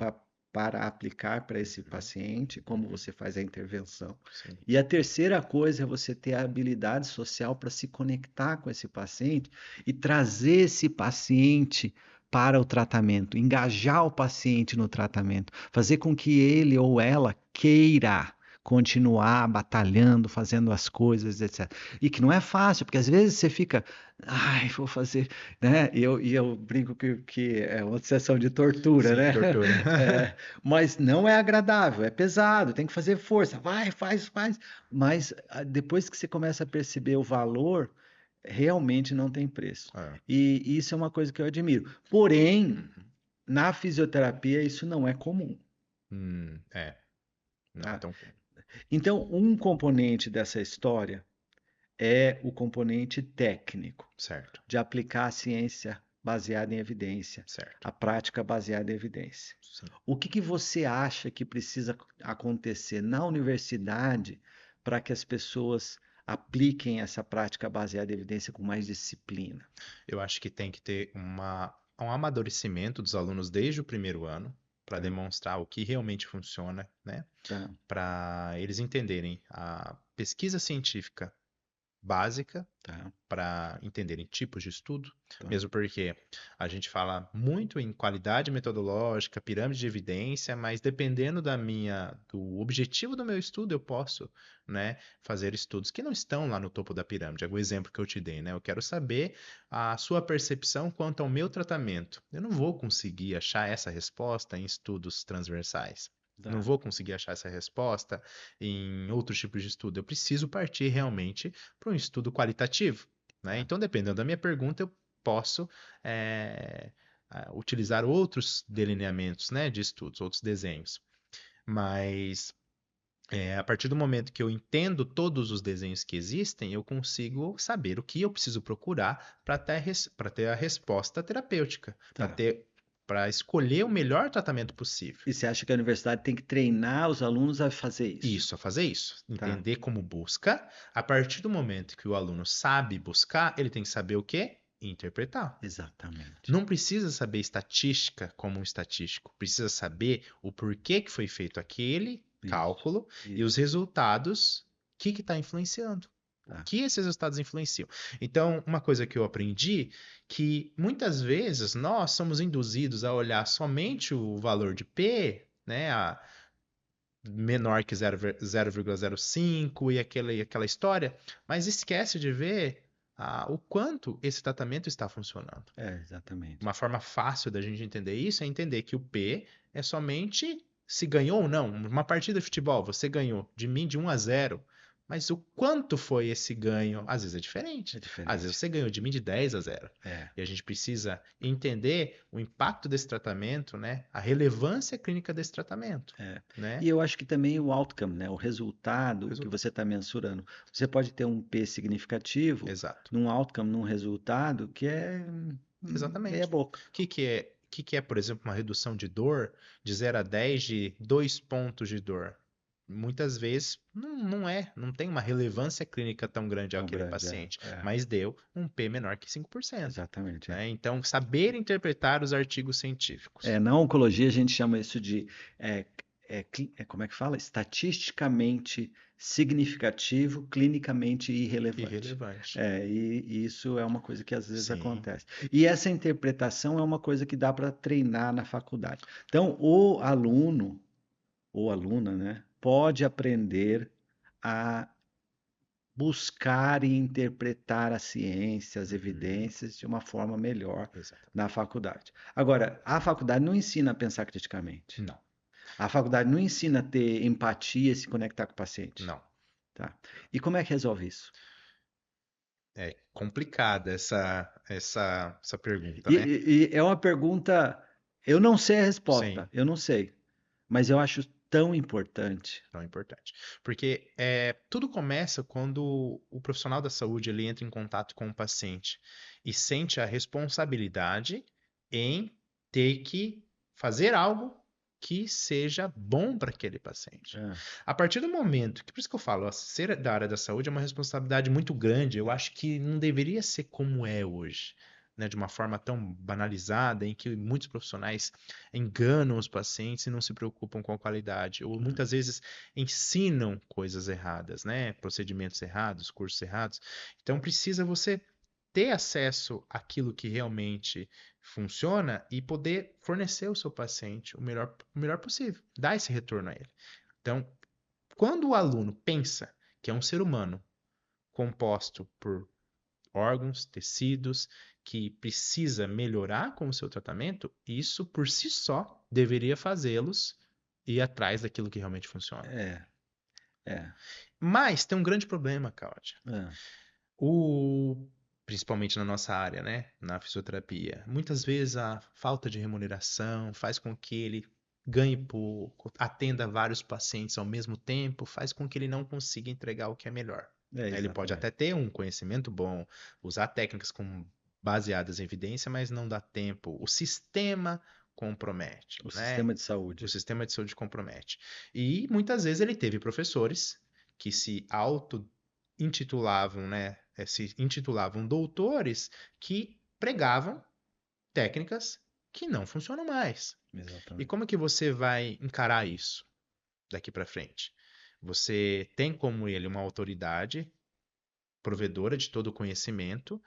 para aplicar para esse Uhum. paciente, como Uhum. você faz a intervenção. Sim. E a terceira coisa é você ter a habilidade social para se conectar com esse paciente e trazer esse paciente para o tratamento, engajar o paciente no tratamento, fazer com que ele ou ela queira continuar batalhando, fazendo as coisas, etc. E que não é fácil, porque às vezes você fica, ai, vou fazer, né? E eu brinco que é uma sessão de tortura, Sim, né? tortura. Mas não é agradável, é pesado, tem que fazer força, vai, faz, faz. Mas depois que você começa a perceber o valor, realmente não tem preço. É. E isso é uma coisa que eu admiro. Porém, Uhum. na fisioterapia, isso não é comum. É. Não é Tá? tão comum. Então, um componente dessa história é o componente técnico, Certo. de aplicar a ciência baseada em evidência, Certo. a prática baseada em evidência. Sim. O que você acha que precisa acontecer na universidade para que as pessoas apliquem essa prática baseada em evidência com mais disciplina? Eu acho que tem que ter um amadurecimento dos alunos desde o primeiro ano para Tá, demonstrar o que realmente funciona, né? tá, Para eles entenderem a pesquisa científica básica, tá, para entenderem tipos de estudo, tá. mesmo porque a gente fala muito em qualidade metodológica, pirâmide de evidência, mas dependendo do objetivo do meu estudo, eu posso, né, fazer estudos que não estão lá no topo da pirâmide. É o exemplo que eu te dei, né? Eu quero saber a sua percepção quanto ao meu tratamento. Eu não vou conseguir achar essa resposta em estudos transversais. Não Tá. vou conseguir achar essa resposta em outros tipos de estudo. Eu preciso partir realmente para um estudo qualitativo, né? Tá. Então, dependendo da minha pergunta, eu posso utilizar outros delineamentos, né, de estudos, outros desenhos. Mas a partir do momento que eu entendo todos os desenhos que existem, eu consigo saber o que eu preciso procurar para ter a resposta terapêutica, Tá. para escolher o melhor tratamento possível. E você acha que a universidade tem que treinar os alunos a fazer isso? Isso, a fazer isso. Tá. Entender como busca. A partir do momento que o aluno sabe buscar, ele tem que saber o quê? Interpretar. Exatamente. Não precisa saber estatística como um estatístico. Precisa saber o porquê que foi feito aquele Isso. cálculo e os Isso. resultados, o que está influenciando. O Tá. que esses resultados influenciam? Então, uma coisa que eu aprendi, que muitas vezes nós somos induzidos a olhar somente o valor de P, né, menor que 0,05 e aquela história, mas esquece de ver o quanto esse tratamento está funcionando. Exatamente. Uma forma fácil da gente entender isso é entender que o P é somente se ganhou ou não. Uma partida de futebol, você ganhou de mim de 1 a 0. Mas o quanto foi esse ganho? Às vezes é diferente. É Às vezes diferente. você ganhou de mim de 10-0. É, E a gente precisa entender o impacto desse tratamento, né? A relevância clínica desse tratamento, é. né? E eu acho que também o outcome, né? O O resultado que resultado. você está mensurando. Você pode ter um P significativo Exato. num outcome, num resultado que é meia Exatamente. boca. O que é, por exemplo, uma redução de dor de 0 a 10 de 2 pontos de dor? Muitas vezes não tem uma relevância clínica tão grande Tão àquele grande, paciente, é. mas deu um P menor que 5%, Exatamente. É. né? Então, saber interpretar os artigos científicos. Na oncologia a gente chama isso de, é, como é que fala? Estatisticamente significativo, clinicamente irrelevante. Irrelevante. E isso é uma coisa que às vezes Sim, acontece. E essa interpretação é uma coisa que dá para treinar na faculdade. Então, o aluno ou aluna, né, pode aprender a buscar e interpretar a ciência, as uhum, evidências de uma forma melhor na exatamente. faculdade. Agora, a faculdade não ensina a pensar criticamente. Não, A faculdade não ensina a ter empatia e se conectar com o paciente. não. Tá? E como é que resolve isso? É complicada essa pergunta, E, né? e é uma pergunta, eu não sei a resposta, Sim. eu não sei, mas eu acho tão importante. Tão importante. Porque tudo começa quando o profissional da saúde ele entra em contato com o paciente e sente a responsabilidade em ter que fazer algo que seja bom para aquele paciente. É, A partir do momento que, por isso que eu falo, ser da área da saúde é uma responsabilidade muito grande. Eu acho que não deveria ser como é hoje, né, de uma forma tão banalizada, em que muitos profissionais enganam os pacientes e não se preocupam com a qualidade, ou muitas vezes ensinam coisas erradas, né, procedimentos errados, cursos errados. Então precisa você ter acesso àquilo que realmente funciona e poder fornecer ao seu paciente o melhor possível, dar esse retorno a ele. Então, quando o aluno pensa que é um ser humano composto por órgãos, tecidos, que precisa melhorar com o seu tratamento, isso por si só deveria fazê-los ir atrás daquilo que realmente funciona. é, é, Mas tem um grande problema, Cláudia. é. O Principalmente na nossa área, né, na fisioterapia. Muitas vezes a falta de remuneração faz com que ele ganhe pouco, atenda vários pacientes ao mesmo tempo, faz com que ele não consiga entregar o que é melhor. Ele pode Exatamente. até ter um conhecimento bom, usar técnicas baseadas em evidência, mas não dá tempo. O sistema compromete, O né? sistema de O saúde. sistema de saúde compromete. E muitas vezes ele teve professores que se auto-intitulavam, né? Se intitulavam doutores que pregavam técnicas que não funcionam mais. E Exatamente. como que você vai encarar isso daqui para frente? Você tem como ele uma autoridade provedora de todo o conhecimento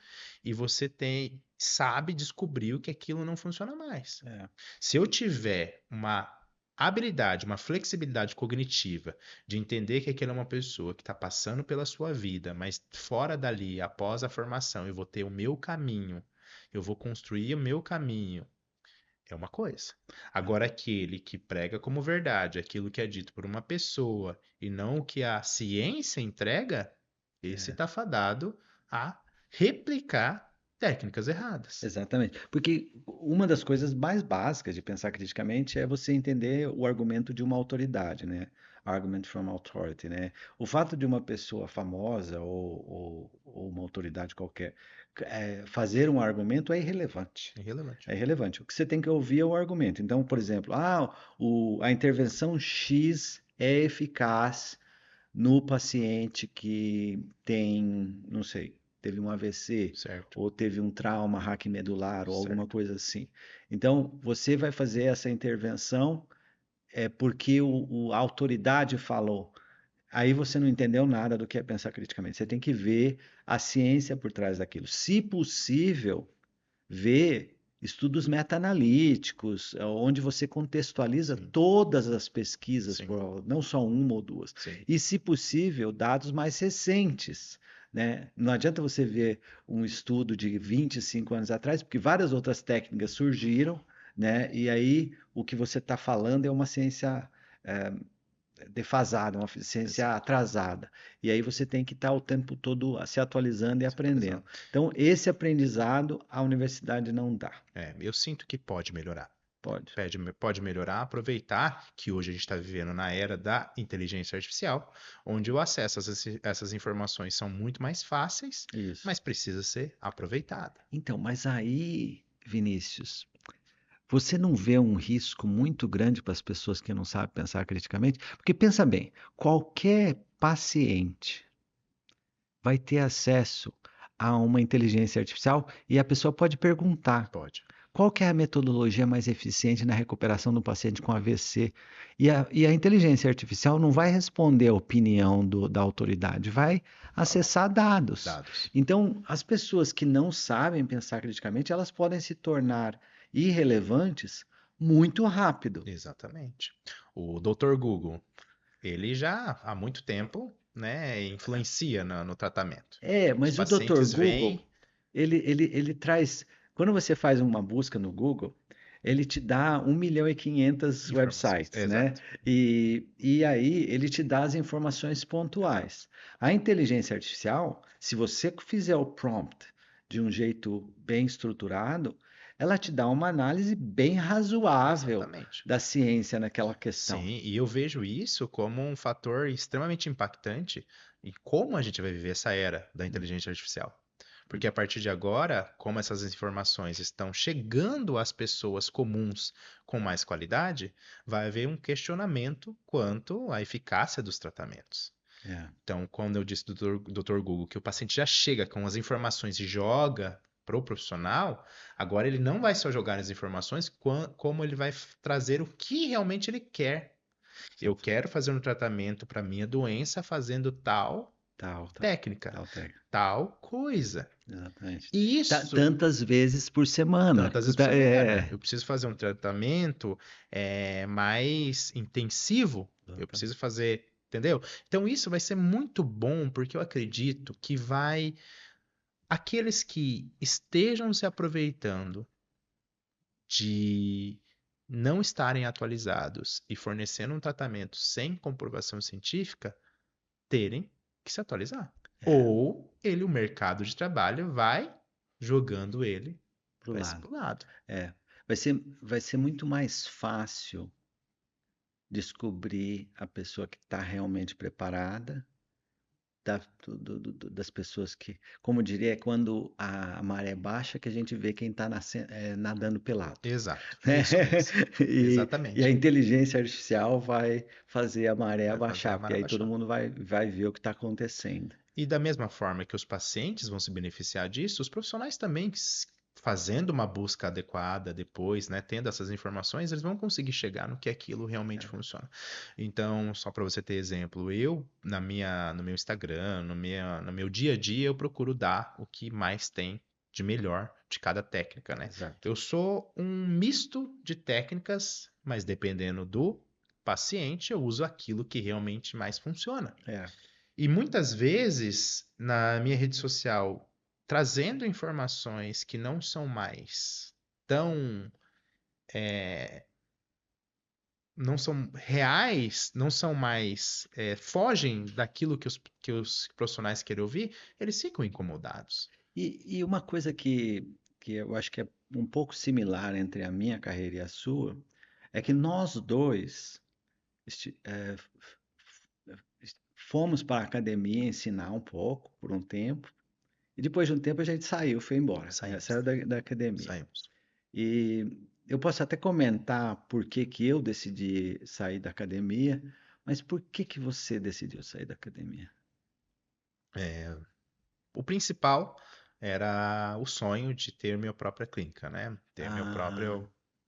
e você sabe descobrir o que aquilo não funciona mais. É, Se eu tiver uma habilidade, uma flexibilidade cognitiva de entender que aquela é uma pessoa que está passando pela sua vida, mas fora dali, após a formação, eu vou ter o meu caminho, eu vou construir o meu caminho, é uma coisa. Agora, aquele que prega como verdade aquilo que é dito por uma pessoa e não o que a ciência entrega, esse é. está fadado a replicar técnicas erradas. Exatamente. Porque uma das coisas mais básicas de pensar criticamente é você entender o argumento de uma autoridade, né? Argument from authority, né? O fato de uma pessoa famosa ou uma autoridade qualquer fazer um argumento é irrelevante. Irrelevante. É irrelevante. O que você tem que ouvir é o argumento. Então, por exemplo, a intervenção X é eficaz no paciente que tem, não sei, teve um AVC Certo, ou teve um trauma raquimedular ou alguma certo. coisa assim. Então, você vai fazer essa intervenção porque a autoridade falou. Aí você não entendeu nada do que é pensar criticamente. Você tem que ver a ciência por trás daquilo. Se possível, ver estudos meta-analíticos, onde você contextualiza Sim, todas as pesquisas, sim, não só uma ou duas. sim. E, se possível, dados mais recentes. Né? Não adianta você ver um estudo de 25 anos atrás, porque várias outras técnicas surgiram, né? E aí o que você está falando é uma ciência é, defasada, uma eficiência Exato. atrasada. E aí você tem que estar o tempo todo se atualizando e Se aprendendo. atualizando. Então, esse aprendizado a universidade não dá. Eu sinto que pode melhorar. Pode. Pode melhorar, aproveitar que hoje a gente está vivendo na era da inteligência artificial, onde o acesso a essas informações são muito mais fáceis, Isso. mas precisa ser aproveitada. Então, mas aí, Vinícius, você não vê um risco muito grande para as pessoas que não sabem pensar criticamente? Porque pensa bem, qualquer paciente vai ter acesso a uma inteligência artificial e a pessoa pode perguntar: Pode. qual que é a metodologia mais eficiente na recuperação do paciente com AVC? E a inteligência artificial não vai responder a opinião da autoridade, vai acessar dados. Dados. Então, as pessoas que não sabem pensar criticamente, elas podem se tornar irrelevantes muito rápido. Exatamente. O Dr. Google, ele já há muito tempo, né, influencia no tratamento. Os Mas o Dr. pacientes Google, veem ele traz. Quando você faz uma busca no Google, ele te dá 1.500.000 informações. websites, né? Exato. E aí ele te dá as informações Exato. pontuais. A inteligência artificial, se você fizer o prompt de um jeito bem estruturado, ela te dá uma análise bem razoável Exatamente. da ciência naquela questão. Sim, e eu vejo isso como um fator extremamente impactante em como a gente vai viver essa era da inteligência artificial. Porque a partir de agora, como essas informações estão chegando às pessoas comuns com mais qualidade, vai haver um questionamento quanto à eficácia dos tratamentos. É, Então, quando eu disse do Dr. Google que o paciente já chega com as informações e joga para o profissional, agora ele não vai só jogar as informações, como ele vai trazer o que realmente ele quer. Eu quero fazer um tratamento para minha doença fazendo tal tal, tal, técnica, tal, técnica. tal coisa. Exatamente. E isso Tantas vezes por semana. tantas vezes por semana. Eu preciso fazer um tratamento mais intensivo. Eu preciso fazer, entendeu? Então isso vai ser muito bom porque eu acredito que vai aqueles que estejam se aproveitando de não estarem atualizados e fornecendo um tratamento sem comprovação científica terem que se atualizar. É, Ou o mercado de trabalho vai jogando ele pro para esse lado. lado. É. Vai ser muito mais fácil descobrir a pessoa que está realmente preparada das pessoas que, como diria, é quando a maré baixa que a gente vê quem está nadando pelado, Exato, é né? isso mesmo. E a Exatamente. inteligência artificial vai fazer a maré Vai fazer a abaixar, porque maré aí todo baixar. mundo vai ver o que está acontecendo. E da mesma forma que os pacientes vão se beneficiar disso, os profissionais também, fazendo uma busca adequada depois, né, tendo essas informações, eles vão conseguir chegar no que aquilo realmente funciona. Então, só para você ter exemplo, eu no meu Instagram, no meu dia a dia, eu procuro dar o que mais tem de melhor de cada técnica, né? Exato. Eu sou um misto de técnicas, mas dependendo do paciente, eu uso aquilo que realmente mais funciona. É. E muitas vezes, na minha rede social, trazendo informações que não são mais tão, eh, não são reais, não são mais, fogem daquilo que os profissionais querem ouvir, eles ficam incomodados. E uma coisa que eu acho que é um pouco similar entre a minha carreira e a sua, é que nós dois fomos para a academia ensinar um pouco por um tempo, e depois de um tempo a gente saiu, foi embora, né? Saímos, Saiu da academia. saímos. E eu posso até comentar por que que eu decidi sair da academia, mas por que que você decidiu sair da academia? O principal era o sonho de ter minha própria clínica, né? Ter Ah,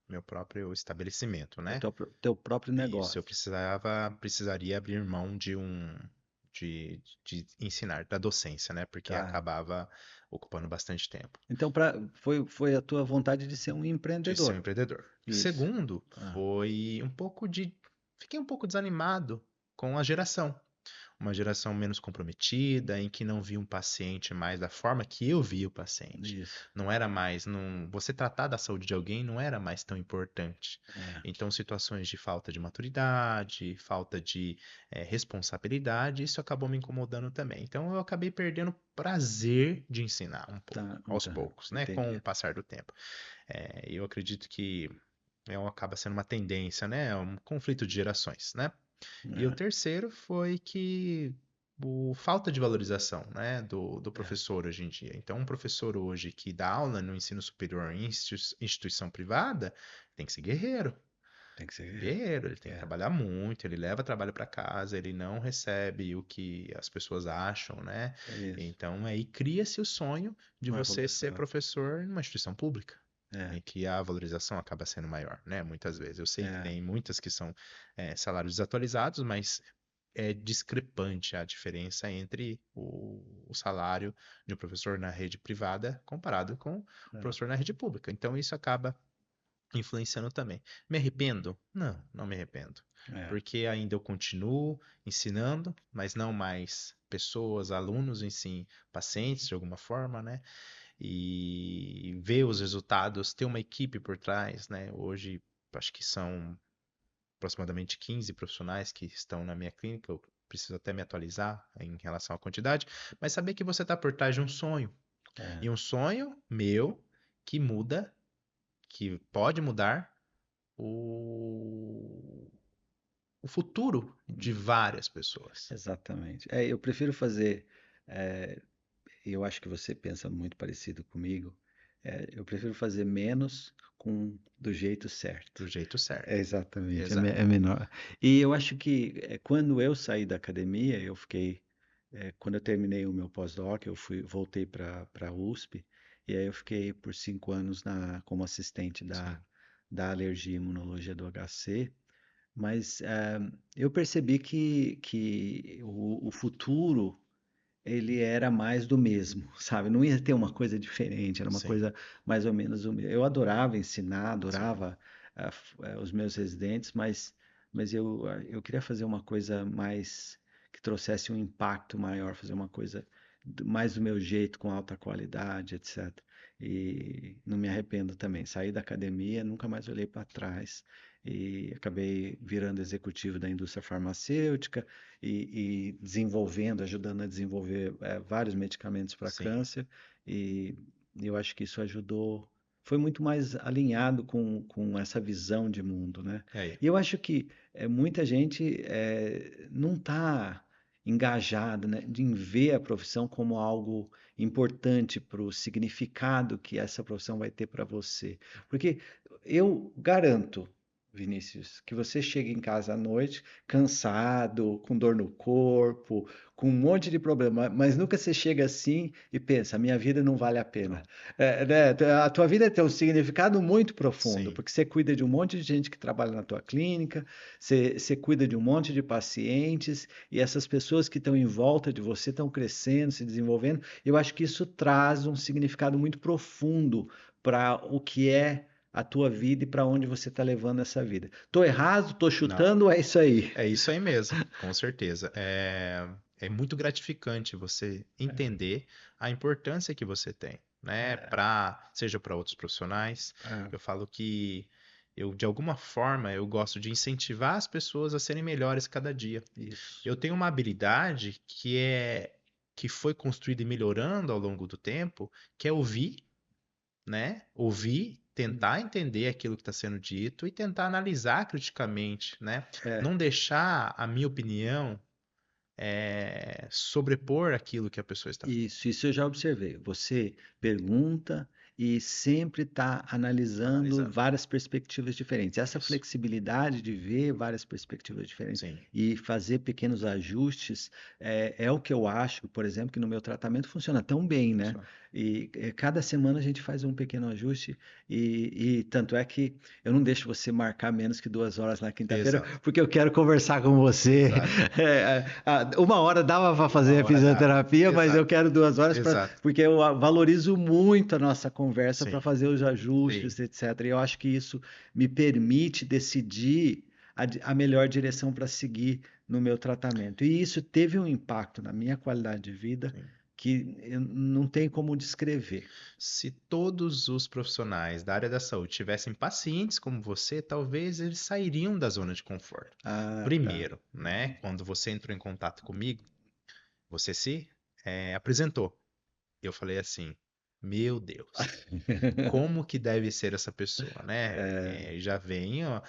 meu próprio estabelecimento, o né? teu próprio Isso, eu negócio. precisaria abrir mão de ensinar, da docência, né? Porque Tá. acabava ocupando bastante tempo Então, foi a tua vontade de ser um de ser um empreendedor. empreendedor. Isso. Segundo, Ah, foi fiquei um pouco desanimado com a geração. uma geração menos comprometida, em que não via um paciente mais da forma que eu via o paciente. Isso. Não era mais, não, você tratar da saúde de alguém não era mais tão importante. É, Então, situações de falta de maturidade, falta de responsabilidade, isso acabou me incomodando também. Então, eu acabei perdendo o prazer de ensinar um pouco, tá, aos tá, poucos, né, com entendi. o passar do tempo. Eu acredito que acaba sendo uma tendência, né, um conflito de gerações, né? E o É, terceiro foi que falta de valorização, né, do é, professor hoje em dia. Então, um professor hoje que dá aula no ensino superior em instituição privada tem que ser guerreiro. tem que ser. Guerreiro, ele tem que É, trabalhar muito, ele leva trabalho para casa, ele não recebe o que as pessoas acham, né? é isso. Então, aí cria-se o sonho de Não é você ser valorizado. professor numa instituição pública, É, em que a valorização acaba sendo maior, né? Muitas vezes. Eu sei que é, tem muitas que são salários desatualizados, mas é discrepante a diferença entre o salário de um professor na rede privada comparado com o é, professor na rede pública. Então, isso acaba influenciando também. Me arrependo? Não, não me arrependo. é. Porque ainda eu continuo ensinando, mas não mais pessoas, alunos em si, pacientes de alguma forma, né? E ver os resultados, ter uma equipe por trás, né? Hoje, acho que são aproximadamente 15 profissionais que estão na minha clínica. Eu preciso até me atualizar em relação à quantidade, mas saber que você está por trás de um sonho. É. E um sonho meu que muda, que pode mudar o, o futuro de várias pessoas. Exatamente. É, eu prefiro fazer. é, eu acho que você pensa muito parecido comigo. Eu prefiro fazer menos do jeito Do certo. jeito certo. Exatamente, Exato. é menor. E eu acho que quando eu saí da academia, eu fiquei. Quando eu terminei o meu pós-doc, voltei para a USP, e aí eu fiquei por 5 anos como assistente Sim, da alergia e imunologia do HC. Mas eu percebi que o futuro ele era mais do mesmo, sabe? Não ia ter uma coisa diferente, era uma sim, coisa mais ou menos o mesmo. Eu adorava ensinar, sim, adorava os meus residentes, mas eu queria fazer uma coisa mais que trouxesse um impacto maior, fazer uma coisa mais do meu jeito, com alta qualidade, etc. E não me arrependo também. Saí da academia, nunca mais olhei para trás e acabei virando executivo da indústria farmacêutica e desenvolvendo, ajudando a desenvolver vários medicamentos para sim. câncer, e eu acho que isso ajudou, foi muito mais alinhado com essa visão de mundo, né? E aí? E eu acho que muita gente não está engajada, né, em ver a profissão como algo importante para o significado que essa profissão vai ter para você. Porque eu garanto, Vinícius, que você chega em casa à noite cansado, com dor no corpo, com um monte de problema, mas nunca você chega assim e pensa, a minha vida não vale a pena. Não. Né? A tua vida tem um significado muito profundo, Sim, porque você cuida de um monte de gente que trabalha na tua clínica, você cuida de um monte de pacientes, e essas pessoas que estão em volta de você estão crescendo, se desenvolvendo. Eu acho que isso traz um significado muito profundo para o que é a tua vida e para onde você está levando essa vida. Tô errado? Tô não. chutando? É isso aí. É isso aí mesmo, com certeza. É muito gratificante você entender a importância que você tem, né? Seja para outros profissionais. É, Eu falo que de alguma forma, eu gosto de incentivar as pessoas a serem melhores cada dia. isso. Eu tenho uma habilidade que foi construída e melhorando ao longo do tempo, que é ouvir, né? Ouvir, tentar entender aquilo que está sendo dito e tentar analisar criticamente, né? É, Não deixar a minha opinião sobrepor aquilo que a pessoa está falando. isso eu já observei. Você pergunta e sempre está analisando Analisando. várias perspectivas diferentes. Essa Isso. flexibilidade de ver várias perspectivas diferentes Sim. e fazer pequenos ajustes é o que eu acho, por exemplo, que no meu tratamento funciona tão bem, né? Funciona. E cada semana a gente faz um pequeno ajuste e tanto é que eu não deixo você marcar menos que 2 horas na quinta-feira, Exato. porque eu quero conversar com você. Exato. 1 hora dava para Uma fazer a hora dava. fisioterapia, mas eu Exato. quero 2 horas Exato. porque eu valorizo muito a nossa conversa para Sim. fazer os Sim. ajustes, etc. E eu acho que isso me permite decidir a melhor direção para seguir no meu tratamento. E isso teve um impacto na minha qualidade de vida Sim. que não tem como descrever. Se todos os profissionais da área da saúde tivessem pacientes como você, talvez eles sairiam da zona de conforto. Ah, tá. Primeiro, né, quando você entrou em contato comigo, você se apresentou. Eu falei assim, meu Deus, como que deve ser essa pessoa, né? Já vem ó,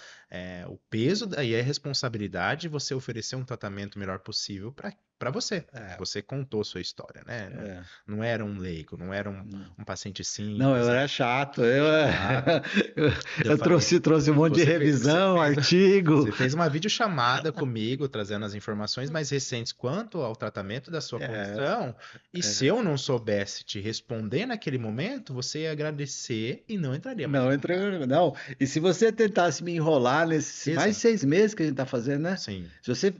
o peso e a responsabilidade de você oferecer um tratamento melhor possível para você. É, Você contou sua história, né? Não, é. não era um leigo, não era um paciente Não, eu simples, era chato. Eu, chato. eu, Eu eu falei, trouxe um monte de revisão, artigo. você fez uma videochamada comigo, trazendo as informações mais recentes quanto ao tratamento da sua É, condição. E se é. eu não soubesse te responder naquele momento, você ia agradecer e não entraria mais em Não, entra, contato. não. E se você tentasse me enrolar nesses mais de Exato. 6 meses que a gente está fazendo, né? Sim, Se você,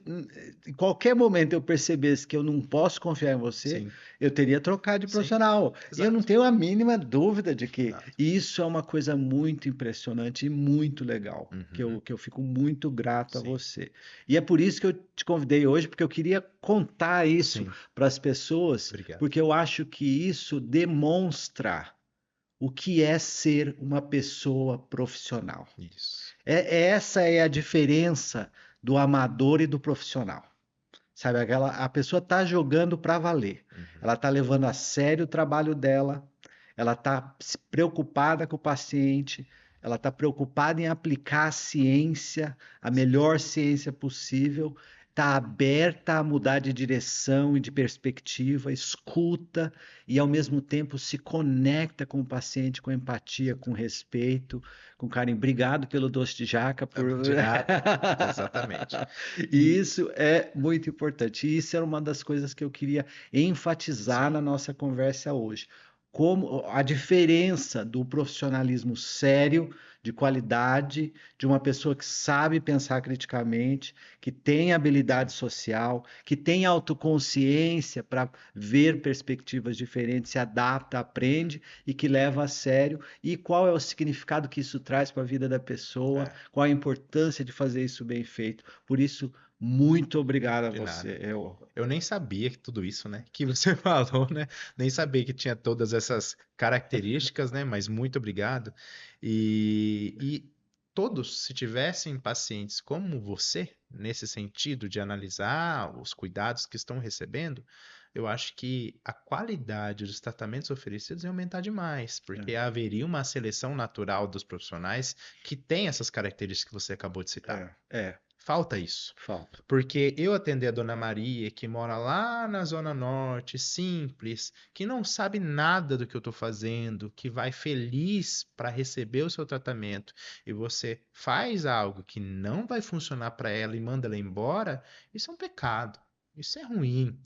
em qualquer momento eu percebesse que eu não posso confiar em você, sim, eu teria trocado de sim. profissional. E eu não Exato, tenho a mínima dúvida de que exato. isso é uma coisa muito impressionante e muito legal, Uhum, que eu fico muito grato a sim, você. E é por isso que eu te convidei hoje, porque eu queria contar isso sim. para as pessoas, Obrigado. porque eu acho que isso demonstra o que é ser uma pessoa profissional. Isso. Essa é a diferença do amador e do profissional. Sabe, a pessoa está jogando para valer. Uhum, Ela está levando a sério o trabalho dela, ela está preocupada com o paciente, ela está preocupada em aplicar a ciência, a sim. melhor ciência possível, está aberta a mudar de direção e de perspectiva, escuta e ao mesmo tempo se conecta com o paciente com empatia, com Exatamente. respeito, com carinho. Obrigado pelo doce de jaca por De nada. Exatamente. e E isso é muito importante. E isso era uma das coisas que eu queria enfatizar na sim, nossa conversa hoje. Como a diferença do profissionalismo sério, de qualidade, de uma pessoa que sabe pensar criticamente, que tem habilidade sim. social, que tem autoconsciência para ver perspectivas diferentes, se adapta, aprende e que leva a sério, e qual é o significado que isso traz para a vida da pessoa, É, qual a importância de fazer isso bem feito. Por isso, muito obrigado a de nada. você. Eu nem sabia que tudo isso, né, que você falou, né? Nem sabia que tinha todas essas características, né? Mas muito obrigado. E todos, se tivessem pacientes como você, nesse sentido de analisar os cuidados que estão recebendo, eu acho que a qualidade dos tratamentos oferecidos ia aumentar demais, porque haveria uma seleção natural dos profissionais que têm essas características que você acabou de citar. É, Falta isso. falta. Porque eu atender a Dona Maria, que mora lá na Zona Norte, simples, que não sabe nada do que eu estou fazendo, que vai feliz para receber o seu tratamento, e você faz algo que não vai funcionar para ela e manda ela embora, isso é um pecado. Isso é ruim.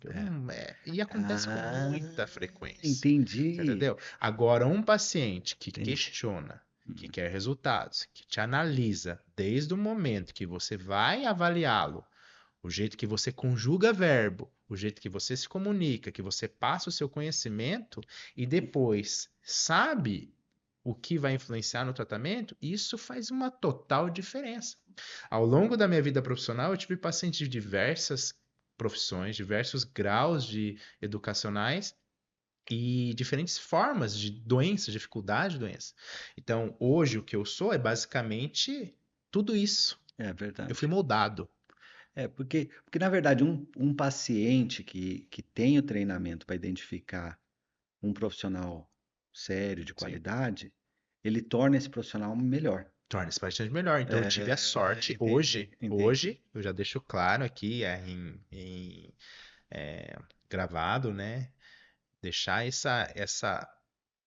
É. E acontece com Ah, muita frequência. Você entendi. entendeu? Agora, um paciente que Entendi. questiona, que quer resultados, que te analisa desde o momento que você vai avaliá-lo, o jeito que você conjuga verbo, o jeito que você se comunica, que você passa o seu conhecimento e depois sabe o que vai influenciar no tratamento, isso faz uma total diferença. Ao longo da minha vida profissional, eu tive pacientes de diversas profissões, diversos graus de educacionais e diferentes formas de doença, dificuldade de doença. Então, hoje o que eu sou é basicamente tudo isso. É Eu fui verdade. moldado. Porque na verdade, um paciente que tem o treinamento para identificar um profissional sério, de Sim. qualidade, ele torna esse profissional melhor. Torna-se bastante melhor. Então, eu tive a sorte Entendi, entendi. hoje, eu já deixo claro aqui gravado, né? Deixar essa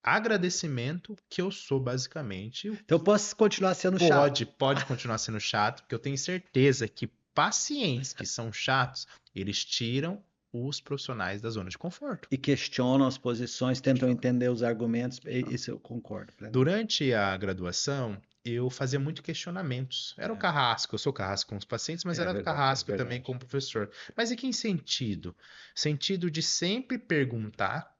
agradecimento que eu sou basicamente. Então eu posso continuar sendo chato. Pode continuar sendo chato, porque eu tenho certeza que pacientes que são chatos, eles tiram os profissionais da zona de conforto. E questionam as posições, tentam Questiona, entender os argumentos. questiona. Isso eu concordo plenamente. Durante a graduação, eu fazia muito questionamentos. Era o carrasco, eu sou carrasco com os pacientes, mas É era verdade, é carrasco também verdade. como professor. Mas em que sentido? Sentido de sempre perguntar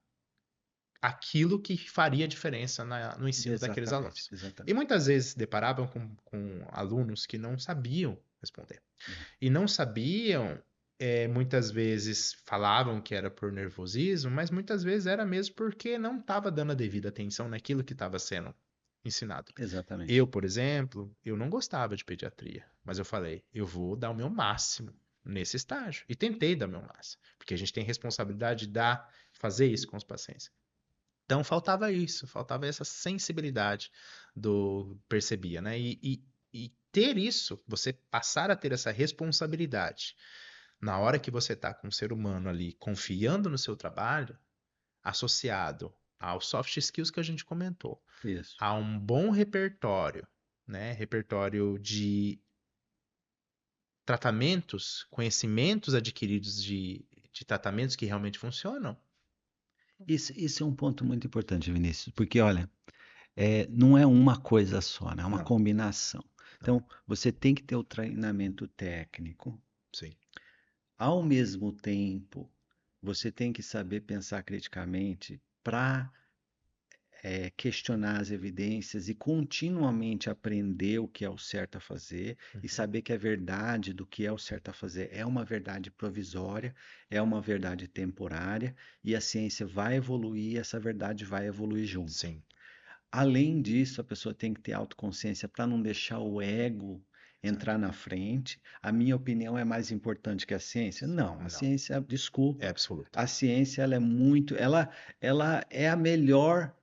aquilo que faria diferença no ensino daqueles Exatamente, alunos. E exatamente. muitas vezes se deparavam com alunos que não sabiam responder. É, E não sabiam, muitas vezes falavam que era por nervosismo, mas muitas vezes era mesmo porque não estava dando a devida atenção naquilo que estava sendo ensinado. exatamente. Eu, por exemplo, eu não gostava de pediatria, mas eu falei, eu vou dar o meu máximo nesse estágio. E tentei dar o meu máximo, porque a gente tem responsabilidade de dar, fazer isso com os pacientes. Então faltava isso, faltava essa sensibilidade do percebia, né? E ter isso, você passar a ter essa responsabilidade na hora que você está com um ser humano ali confiando no seu trabalho, associado aos soft skills que a gente comentou, Isso. a um bom repertório, né? Repertório de tratamentos, conhecimentos adquiridos de tratamentos que realmente funcionam. Isso é um ponto muito importante, Vinícius, porque olha, não é uma coisa só, né? É uma Não, combinação. não. Então, você tem que ter o treinamento técnico, Sim, ao mesmo tempo, você tem que saber pensar criticamente para questionar as evidências e continuamente aprender o que é o certo a fazer e uhum, saber que a verdade do que é o certo a fazer é uma verdade provisória, é uma verdade temporária e a ciência vai evoluir, e essa verdade vai evoluir junto. sim, Além disso, a pessoa tem que ter autoconsciência para não deixar o ego entrar certo. na frente. A minha opinião é mais importante que a ciência? Não, a Não, ciência, é desculpa, absoluta. a ciência ela é muito, ela é a melhor,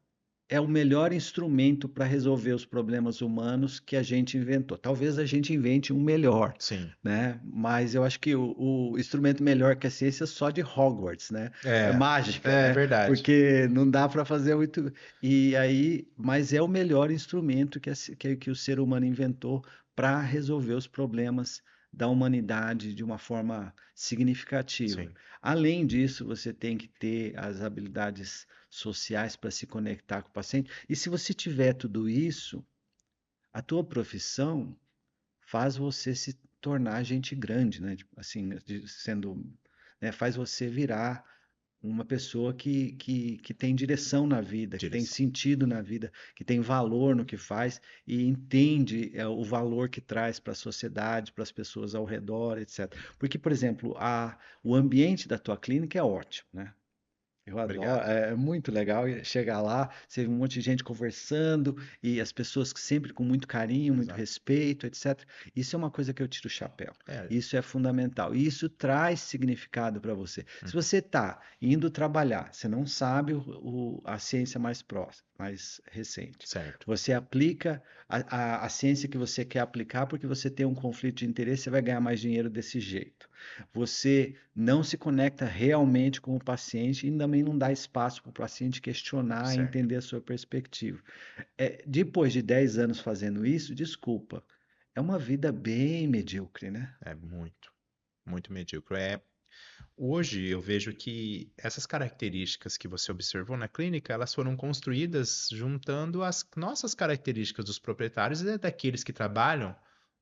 é o melhor instrumento para resolver os problemas humanos que a gente inventou. Talvez a gente invente um melhor, Sim, né? Mas eu acho que o instrumento melhor que a ciência é só de Hogwarts, né? É é, mágica, é né? verdade. Porque não dá para fazer muito. E aí, mas é o melhor instrumento que o ser humano inventou para resolver os problemas da humanidade de uma forma significativa. Sim, Além disso, você tem que ter as habilidades sociais para se conectar com o paciente. E se você tiver tudo isso, a tua profissão faz você se tornar gente grande, né? Tipo, assim, sendo, né? Faz você virar uma pessoa que tem direção na vida, que tem direção. sentido na vida, que tem valor no que faz e entende o valor que traz para a sociedade, para as pessoas ao redor, etc. Porque, por exemplo, o ambiente da tua clínica é ótimo, né? Eu adoro, Obrigado. é muito legal chegar lá, você vê um monte de gente conversando e as pessoas que sempre com muito carinho, muito Exato. respeito, etc. Isso é uma coisa que eu tiro o chapéu. É, Isso é fundamental. E isso traz significado para você. Se uhum, você está indo trabalhar, você não sabe a ciência mais próxima, mais recente. certo. Você aplica a ciência que você quer aplicar porque você tem um conflito de interesse, você vai ganhar mais dinheiro desse jeito. Você não se conecta realmente com o paciente e também não dá espaço para o paciente questionar e Certo. entender a sua perspectiva. Depois de 10 anos fazendo isso, desculpa, é uma vida bem medíocre, né? É muito, muito medíocre. Hoje eu vejo que essas características que você observou na clínica, elas foram construídas juntando as nossas características dos proprietários e daqueles que trabalham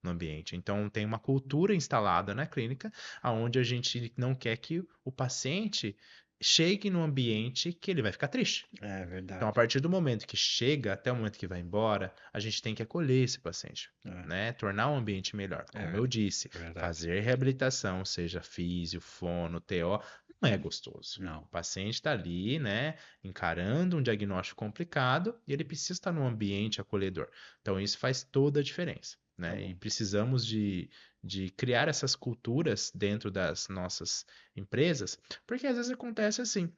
no ambiente. Então tem uma cultura instalada na clínica, onde a gente não quer que o paciente chegue no ambiente que ele vai ficar triste. É Então, a verdade. partir do momento que chega até o momento que vai embora, a gente tem que acolher esse paciente, É, né? Tornar o ambiente melhor. é Como eu disse, é verdade. fazer reabilitação, seja físio, fono, TO, não é gostoso. O Não. paciente está ali, né, encarando um diagnóstico complicado e ele precisa estar num ambiente acolhedor. Então, isso faz toda a diferença, Tá né? E bom. precisamos de criar essas culturas dentro das nossas empresas, porque às vezes acontece assim.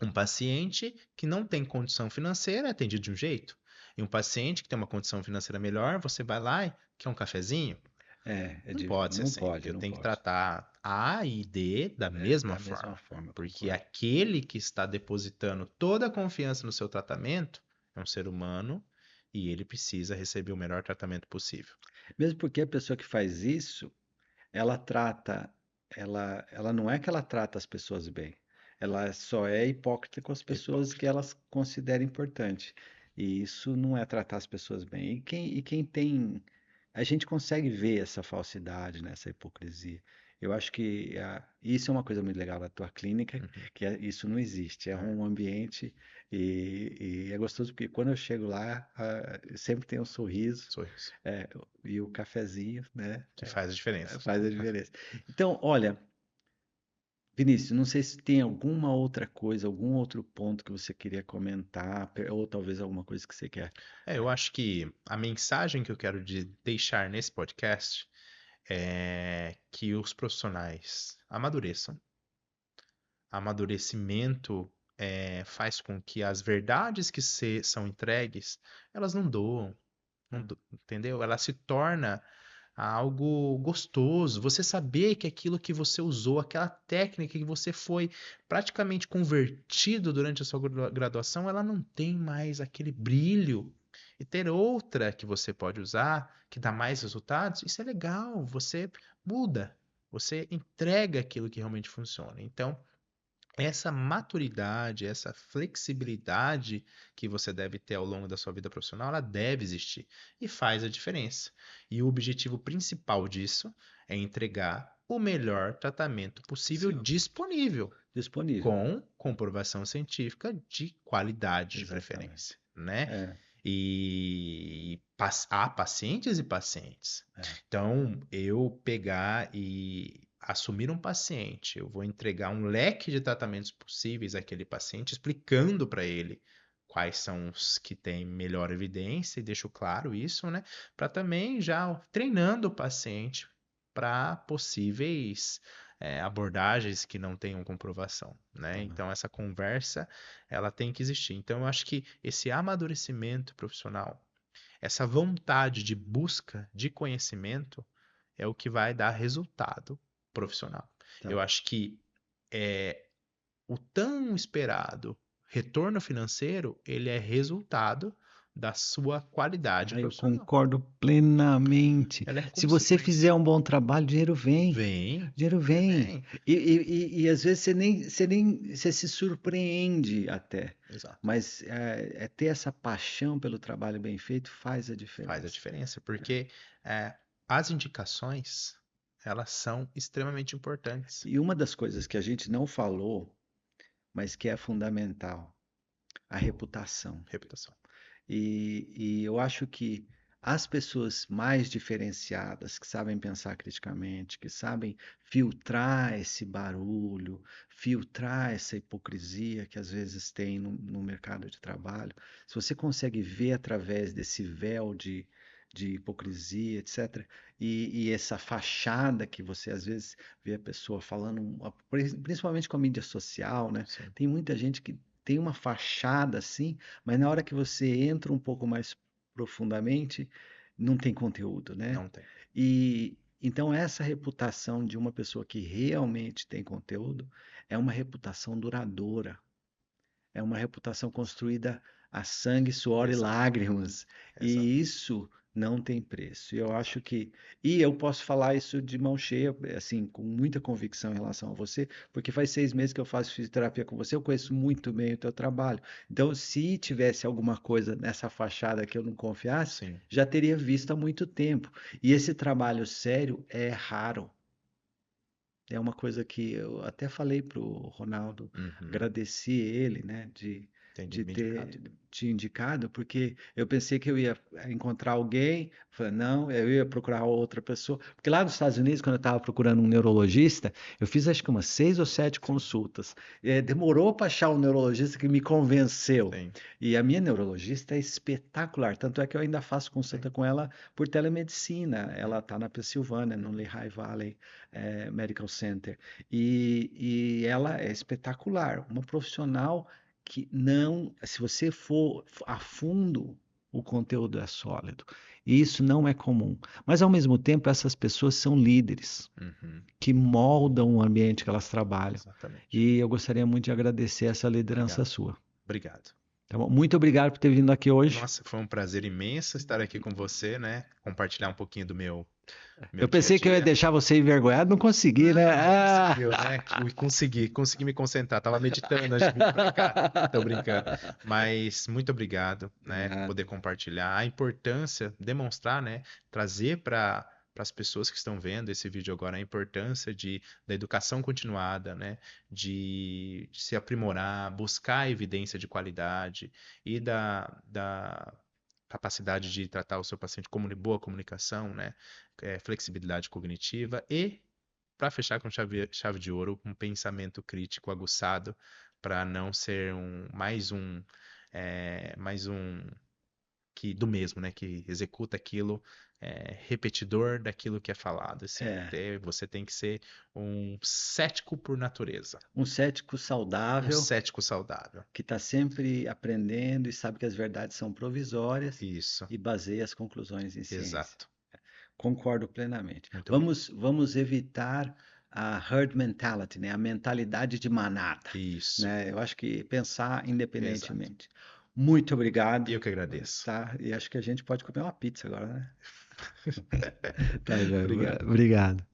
Um paciente que não tem condição financeira é atendido de um jeito. E um paciente que tem uma condição financeira melhor, você vai lá e quer um cafezinho? Não pode ser Não assim. pode, Eu não tenho que pode. tratar A e D da É, mesma da mesma forma. forma, Porque concordo. aquele que está depositando toda a confiança no seu tratamento é um ser humano e ele precisa receber o melhor tratamento possível. Mesmo porque a pessoa que faz isso, ela trata, ela não é que ela trata as pessoas bem, ela só é hipócrita com as É pessoas que hipócrita. elas consideram importante. E isso não é tratar as pessoas bem. A gente consegue ver essa falsidade, né, essa hipocrisia. Eu acho que isso é uma coisa muito legal da tua clínica, Uhum. que isso não existe. É É, um ambiente e é gostoso porque quando eu chego lá, sempre tem um sorriso, sorriso. é, e o cafezinho, né? Que faz a diferença. Faz a diferença. Então, olha, Vinícius, não sei se tem alguma outra coisa, algum outro ponto que você queria comentar, ou talvez alguma coisa que você quer. Eu acho que a mensagem que eu quero deixar nesse podcast é que os profissionais amadureçam. Amadurecimento faz com que as verdades que são entregues, elas não doam, entendeu? Ela se torna algo gostoso. Você saber que aquilo que você usou, aquela técnica que você foi praticamente convertido durante a sua graduação, ela não tem mais aquele brilho. E ter outra que você pode usar, que dá mais resultados, isso é legal. Você muda, você entrega aquilo que realmente funciona. Então, essa maturidade, essa flexibilidade que você deve ter ao longo da sua vida profissional, ela deve existir e faz a diferença. E o objetivo principal disso é entregar o melhor tratamento possível Sim, disponível, disponível. com comprovação científica de qualidade de Exatamente. preferência, né? É, E há pacientes e pacientes. é. Então, eu pegar e assumir um paciente, eu vou entregar um leque de tratamentos possíveis àquele paciente, explicando para ele quais são os que têm melhor evidência, e deixo claro isso, né? Para também já treinando o paciente para possíveis abordagens que não tenham comprovação, né? Tá. Então, essa conversa, ela tem que existir. Então, eu acho que esse amadurecimento profissional, essa vontade de busca de conhecimento é o que vai dar resultado profissional. Tá. Eu acho que o tão esperado retorno financeiro, ele é resultado da sua qualidade Eu profissional. concordo plenamente. Ela é Se você fizer consequência. um bom trabalho, dinheiro vem. Vem, Dinheiro vem. vem. E às vezes você se surpreende até. Exato. Mas ter essa paixão pelo trabalho bem feito faz a Faz a diferença. diferença, porque é, as indicações, elas são extremamente importantes. E uma das coisas que a gente não falou, mas que é fundamental, a reputação. Reputação. E eu acho que as pessoas mais diferenciadas, que sabem pensar criticamente, que sabem filtrar esse barulho, filtrar essa hipocrisia que às vezes tem no mercado de trabalho, se você consegue ver através desse véu de hipocrisia, etc., e essa fachada que você às vezes vê a pessoa falando, principalmente com a mídia social, né? Sim, Tem muita gente que tem uma fachada assim, mas na hora que você entra um pouco mais profundamente, não tem conteúdo, né? não tem. E então essa reputação de uma pessoa que realmente tem conteúdo é uma reputação duradoura, é uma reputação construída a sangue, suor e Exato, lágrimas. exato. E isso não tem preço. E eu acho que. E eu posso falar isso de mão cheia, assim, com muita convicção em relação a você, porque faz 6 meses que eu faço fisioterapia com você, eu conheço muito bem o teu trabalho. Então, se tivesse alguma coisa nessa fachada que eu não confiasse, Sim. já teria visto há muito tempo. E esse trabalho sério é raro. É uma coisa que eu até falei para o Ronaldo, Uhum. agradeci ele, né, Entendi, de bem indicado. ter te indicado, porque eu pensei que eu ia encontrar alguém, falei, não, eu ia procurar outra pessoa, porque lá nos Estados Unidos, quando eu estava procurando um neurologista, eu fiz acho que umas 6 ou 7 Sim, consultas. Demorou para achar um neurologista que me convenceu. sim, E a minha neurologista é espetacular, tanto é que eu ainda faço sim. consulta com ela por telemedicina. Ela está na Pensilvânia, no Lehigh Valley Medical Center. E ela é espetacular, uma profissional que não, se você for a fundo, o conteúdo é sólido. E isso não é comum. Mas, ao mesmo tempo, essas pessoas são líderes Uhum. que moldam o ambiente que elas trabalham. Exatamente. E eu gostaria muito de agradecer essa liderança Obrigado. sua. Obrigado. Tá bom? Muito obrigado por ter vindo aqui hoje. Nossa, foi um prazer imenso estar aqui com você, né? Compartilhar um pouquinho do meu Eu dia a pensei que eu ia dia. deixar você envergonhado, não consegui, né? Não, Ah! conseguiu, né? Consegui me concentrar. Tava meditando antes de vir pra cá. Tô brincando. Mas muito obrigado, né? Nada. Poder compartilhar a importância, demonstrar, né? Trazer para para as pessoas que estão vendo esse vídeo agora a importância da educação continuada, né? De se aprimorar, buscar evidência de qualidade e da capacidade de tratar o seu paciente como boa comunicação, né? Flexibilidade cognitiva e, para fechar com chave de ouro, um pensamento crítico aguçado para não ser mais um que do mesmo, né? Que executa aquilo, repetidor daquilo que é falado. Assim, É, você tem que ser um cético por natureza, um cético um saudável cético saudável. que está sempre aprendendo e sabe que as verdades são provisórias Isso, e baseia as conclusões em ciência. exato. Concordo plenamente. Muito bem. Vamos evitar a herd mentality, né? A mentalidade de manada, Isso, né? Eu acho que pensar exato. independentemente. Muito obrigado, Eu que agradeço. tá? E acho que a gente pode comer uma pizza agora, né? Tá, joia. Obrigado. Obrigado.